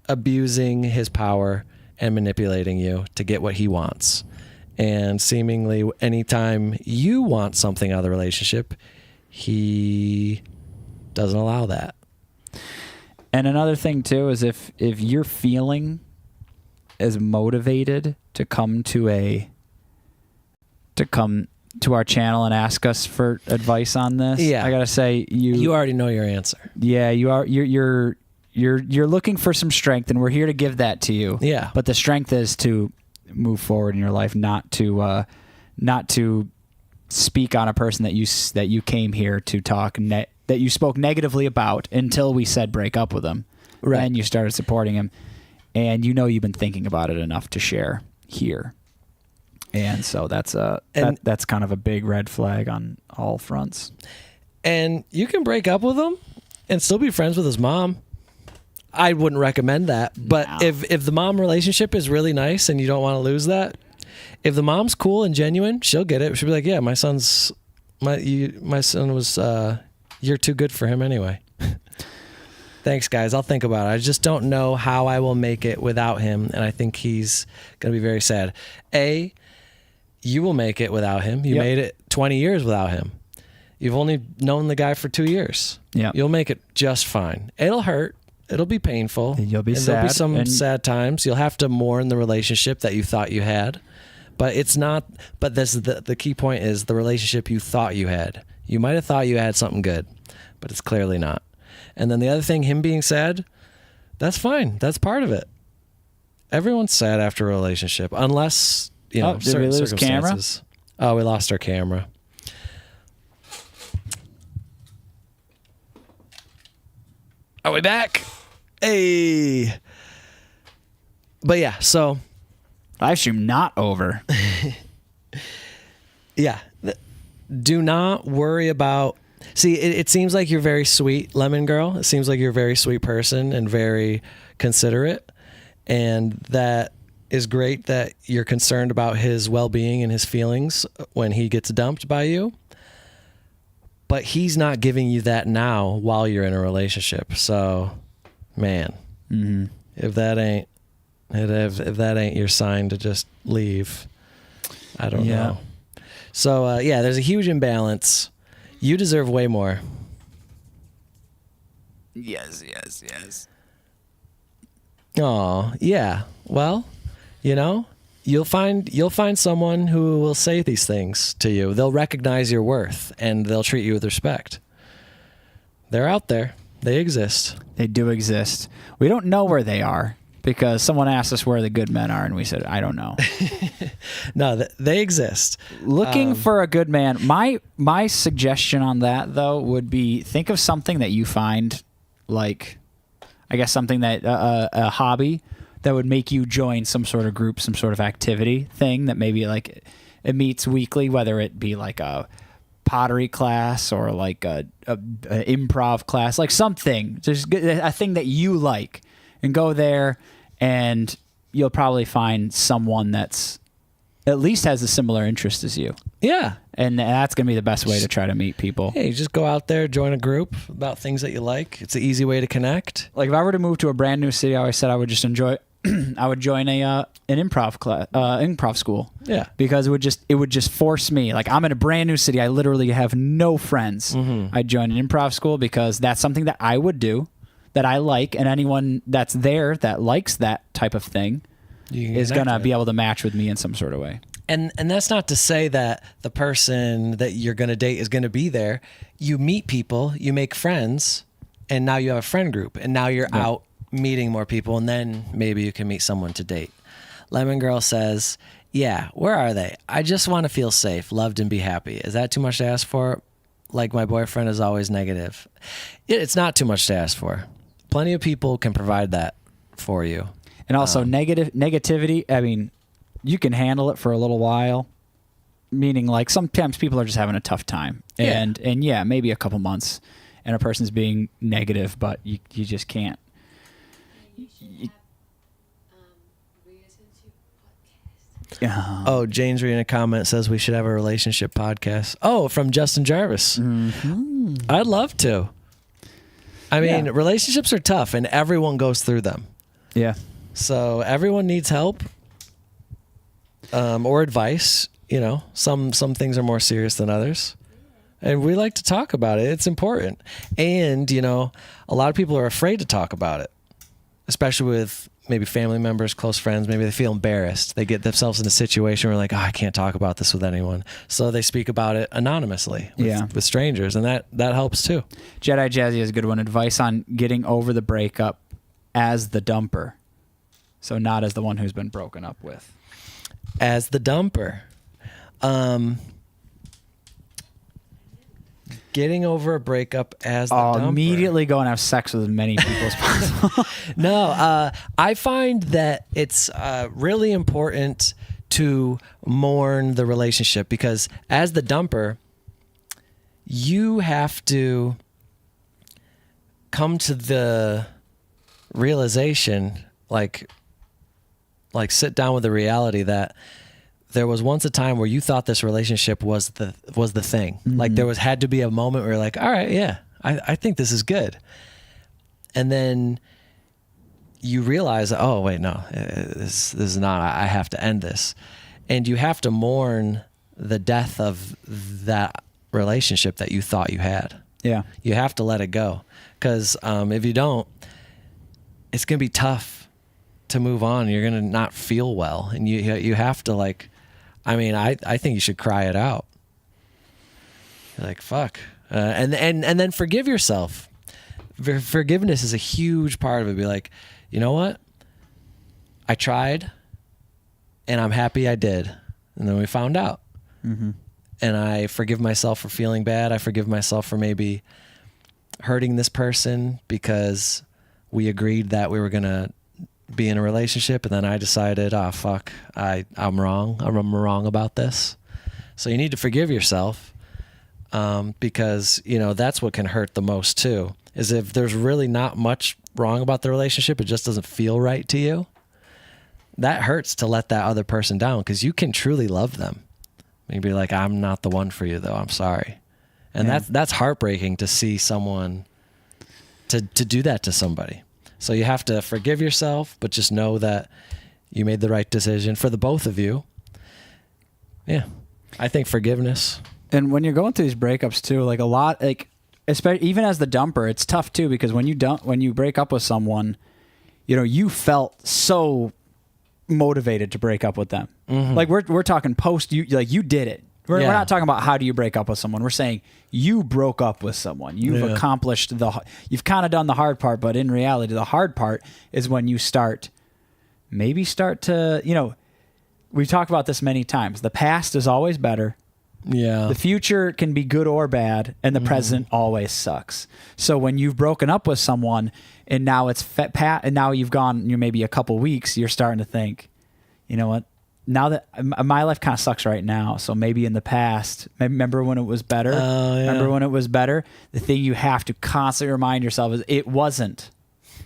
abusing his power and manipulating you to get what he wants. And seemingly anytime you want something out of the relationship, he doesn't allow that. And another thing too is if you're feeling as motivated to come to our channel and ask us for advice on this, Yeah. I gotta say You already know your answer. yeah, you're looking for some strength, and we're here to give that to you. Yeah. But the strength is to move forward in your life, not to speak on a person that you came here to talk that you spoke negatively about until we said break up with him. Right. And you started supporting him, and you've been thinking about it enough to share here. And so that's that's kind of a big red flag on all fronts. And you can break up with him and still be friends with his mom. I wouldn't recommend that. But No. if the mom relationship is really nice and you don't want to lose that, if the mom's cool and genuine, she'll get it. She'll be like, yeah, my son was, you're too good for him anyway. Thanks, guys. I'll think about it. I just don't know how I will make it without him. And I think he's going to be very sad. You will make it without him. You Yep. made it 20 years without him. You've only known the guy for 2 years. Yeah. You'll make it just fine. It'll hurt. It'll be painful. And you'll be There'll be sad, some and- sad times. You'll have to mourn the relationship that you thought you had. But it's not. But this is the key point is the relationship you thought you had. You might have thought you had something good, but it's clearly not. And then the other thing, him being sad, that's fine. That's part of it. Everyone's sad after a relationship, unless Oh, did we certain lose camera? circumstances. Oh, we lost our camera. Are we back? Hey. But yeah, so Live stream not over. Yeah. Do not worry about. See, it seems like you're very sweet, Lemon Girl. It seems like you're a very sweet person and very considerate. And that is great that you're concerned about his well-being and his feelings when he gets dumped by you. But he's not giving you that now while you're in a relationship. So, man, if that ain't your sign to just leave, I don't know. So, there's a huge imbalance. You deserve way more. Yes. Oh, yeah. Well, you'll find someone who will say these things to you. They'll recognize your worth and they'll treat you with respect. They're out there. They exist. They do exist. We don't know where they are because someone asked us where the good men are and we said, I don't know. No, they exist. Looking for a good man. My suggestion on that, though, would be think of something that you find, like, I guess something that a hobby that would make you join some sort of group, some sort of activity thing that maybe like it meets weekly, whether it be like a pottery class or like a improv class, like something, just a thing that you like, and go there, and you'll probably find someone that's at least has a similar interest as you. Yeah. And that's going to be the best way to try to meet people. Hey, just go out there, join a group about things that you like. It's an easy way to connect. Like if I were to move to a brand new city, I always said I would just enjoy I would join an improv class, improv school. Yeah. Because it would just force me. Like I'm in a brand new city, I literally have no friends. I'd join an improv school because that's something that I would do, that I like, and anyone that's there that likes that type of thing is going to be able to match with me in some sort of way. And that's not to say that the person that you're going to date is going to be there. You meet people, you make friends, and now you have a friend group, and now you're out meeting more people, and then maybe you can meet someone to date. Lemon Girl says, yeah, where are they? I just want to feel safe, loved, and be happy. Is that too much to ask for? Like my boyfriend is always negative. It's not too much to ask for. Plenty of people can provide that for you. And also negativity, I mean, you can handle it for a little while, meaning like sometimes people are just having a tough time. And maybe a couple months and a person's being negative, but you just can't. You should have relationship podcast. Oh, Jane's reading a comment, says we should have a relationship podcast. Oh, from Justin Jarvis. I'd love to. I mean, relationships are tough and everyone goes through them. Yeah. So everyone needs help or advice. Some things are more serious than others. And we like to talk about it. It's important. And, a lot of people are afraid to talk about it, especially with maybe family members, close friends. Maybe they feel embarrassed. They get themselves in a situation where like, I can't talk about this with anyone. So they speak about it anonymously with strangers. And that helps too. Jedi Jazzy has a good one. Advice on getting over the breakup as the dumper. So not as the one who's been broken up with. As the dumper. Getting over a breakup as the dumper. Immediately go and have sex with as many people as possible. No, I find that it's really important to mourn the relationship because as the dumper, you have to come to the realization, like sit down with the reality that there was once a time where you thought this relationship was the thing. Mm-hmm. Like there had to be a moment where you're like, all right, yeah, I think this is good. And then you realize, oh wait, no, this is not, I have to end this. And you have to mourn the death of that relationship that you thought you had. Yeah. You have to let it go. Because if you don't, it's going to be tough to move on. You're going to not feel well. And you have to I think you should cry it out. You're like, fuck. And then forgive yourself. Forgiveness is a huge part of it. Be like, you know what? I tried and I'm happy I did. And then we found out. Mm-hmm. And I forgive myself for feeling bad. I forgive myself for maybe hurting this person because we agreed that we were going to be in a relationship, and then I decided, fuck, I'm wrong. I'm wrong about this. So you need to forgive yourself, because, that's what can hurt the most too, is if there's really not much wrong about the relationship, it just doesn't feel right to you. That hurts to let that other person down, because you can truly love them. You'd be like, I'm not the one for you though. I'm sorry. And that's heartbreaking to see someone to do that to somebody. So you have to forgive yourself, but just know that you made the right decision for the both of you. Yeah. I think forgiveness. And when you're going through these breakups too, like a lot, like especially even as the dumper, it's tough too, because when you break up with someone, you felt so motivated to break up with them. Mm-hmm. Like we're talking post, you did it. We're not talking about how do you break up with someone. We're saying you broke up with someone. You've accomplished you've kind of done the hard part, but in reality, the hard part is when you start to, we've talked about this many times. The past is always better. Yeah. The future can be good or bad, and the present always sucks. So when you've broken up with someone and now it's and now you've gone, maybe a couple weeks, you're starting to think, you know what? Now that my life kind of sucks right now, so maybe in the past, remember when it was better? Remember when it was better? The thing you have to constantly remind yourself is it wasn't.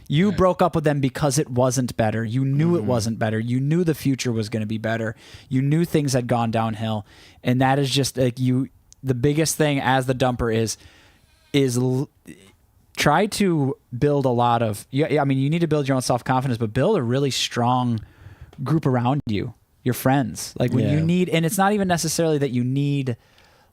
You broke up with them because it wasn't better. You knew it wasn't better. You knew the future was going to be better. You knew things had gone downhill. And that is just like the biggest thing as the dumper is try to build a lot of, you need to build your own self-confidence, but build a really strong group around you, your friends. Like when you need, and it's not even necessarily that you need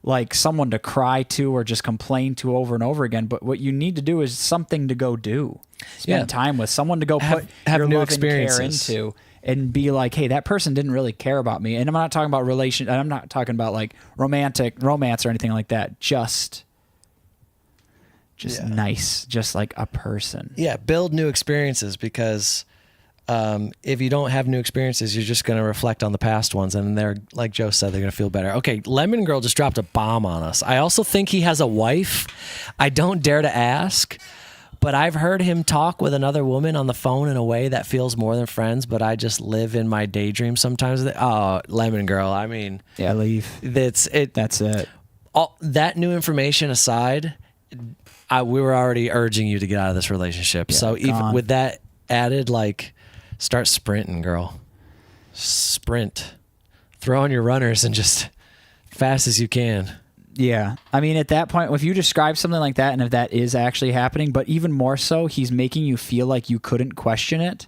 like someone to cry to or just complain to over and over again, but what you need to do is something to go do. Spend time with someone to go put your new love and care experiences into, and be like, hey, that person didn't really care about me. And I'm not talking about I'm not talking about like romance or anything like that. Just nice, just like a person. Yeah, build new experiences, because if you don't have new experiences, you're just going to reflect on the past ones, and they're, like Joe said, they're going to feel better. Okay, Lemon Girl just dropped a bomb on us. I also think he has a wife. I don't dare to ask, but I've heard him talk with another woman on the phone in a way that feels more than friends, but I just live in my daydream sometimes. Oh, Lemon Girl, I mean... Yeah, leave. That's it. All, that new information aside, we were already urging you to get out of this relationship. Yeah, so even with that added, like... Start sprinting, girl. Sprint. Throw on your runners and just fast as you can. Yeah. I mean, at that point, if you describe something like that, and if that is actually happening, but even more so, he's making you feel like you couldn't question it,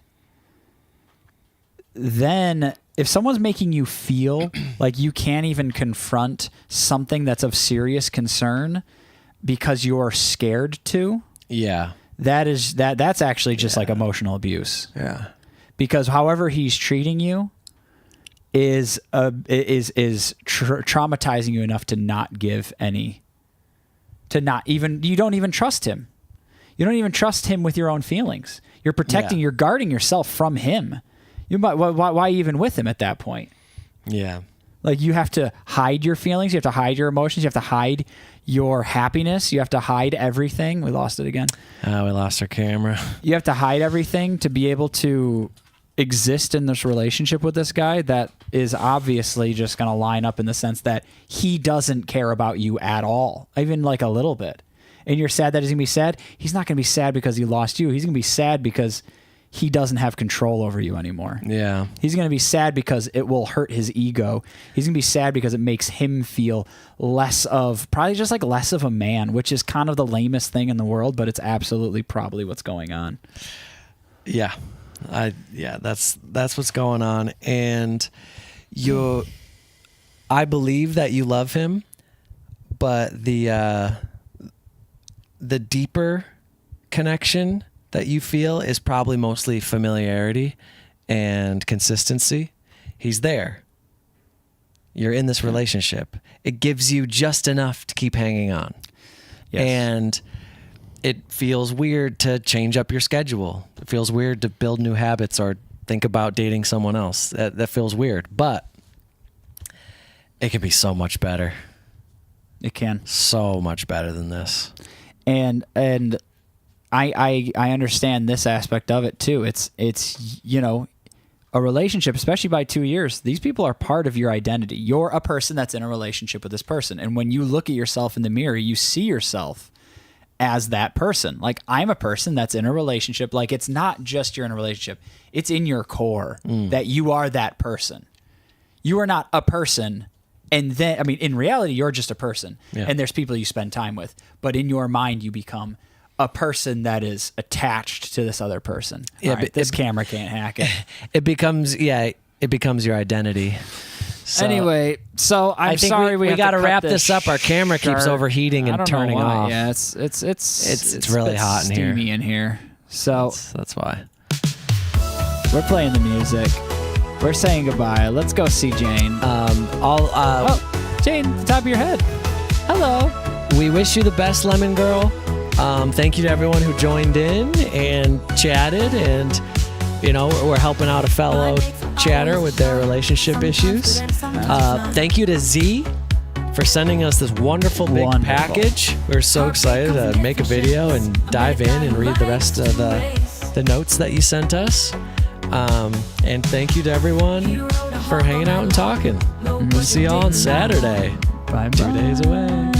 then if someone's making you feel like you can't even confront something that's of serious concern because you're scared to, that's actually just like emotional abuse. Yeah. Because however he's treating you is traumatizing you enough to not give any, you don't even trust him. You don't even trust him with your own feelings. You're protecting, you're guarding yourself from him. Why even with him at that point? Yeah. Like you have to hide your feelings. You have to hide your emotions. You have to hide your happiness. You have to hide everything. We lost it again. We lost our camera. You have to hide everything to be able to exist in this relationship with this guy that is obviously just going to line up in the sense that he doesn't care about you at all, even like a little bit. And you're sad that he's going to be sad. He's not going to be sad because he lost you. He's going to be sad because he doesn't have control over you anymore. Yeah. He's going to be sad because it will hurt his ego. He's going to be sad because it makes him feel less of a man, which is kind of the lamest thing in the world, but it's absolutely probably what's going on. Yeah. That's what's going on. And I believe that you love him, but the deeper connection that you feel is probably mostly familiarity and consistency. He's there. You're in this relationship. It gives you just enough to keep hanging on. Yes. And it feels weird to change up your schedule. It feels weird to build new habits or think about dating someone else. That feels weird, but it can be so much better. It can. So much better than this. And I understand this aspect of it too. It's a relationship, especially by 2 years, these people are part of your identity. You're a person that's in a relationship with this person. And when you look at yourself in the mirror, you see yourself as that person. Like, I'm a person that's in a relationship. Like, it's not just you're in a relationship. It's in your core that you are that person. You are not a person. And then, I mean, in reality, you're just a person. Yeah. And there's people you spend time with. But in your mind, you become a person that is attached to this other person. Yeah, All right, but this camera can't hack it. It becomes your identity. So, Anyway, so I I'm think sorry we have got to cut wrap this up. Our camera keeps short. overheating I and don't know turning why. off. Yeah, it's really a bit hot in here. steamy in here. So That's why. we're playing the music. We're saying goodbye. Let's go see Jane. Jane, the top of your head. Hello. We wish you the best, Lemon Girl. Thank you to everyone who joined in and chatted, and we're helping out a fellow chatter with their relationship issues. Thank you to Z for sending us this wonderful big package. We're so excited to make a video and dive in and read the rest of the notes that you sent us. And thank you to everyone for hanging out and talking. We'll see y'all on Saturday. Bye. 2 days away.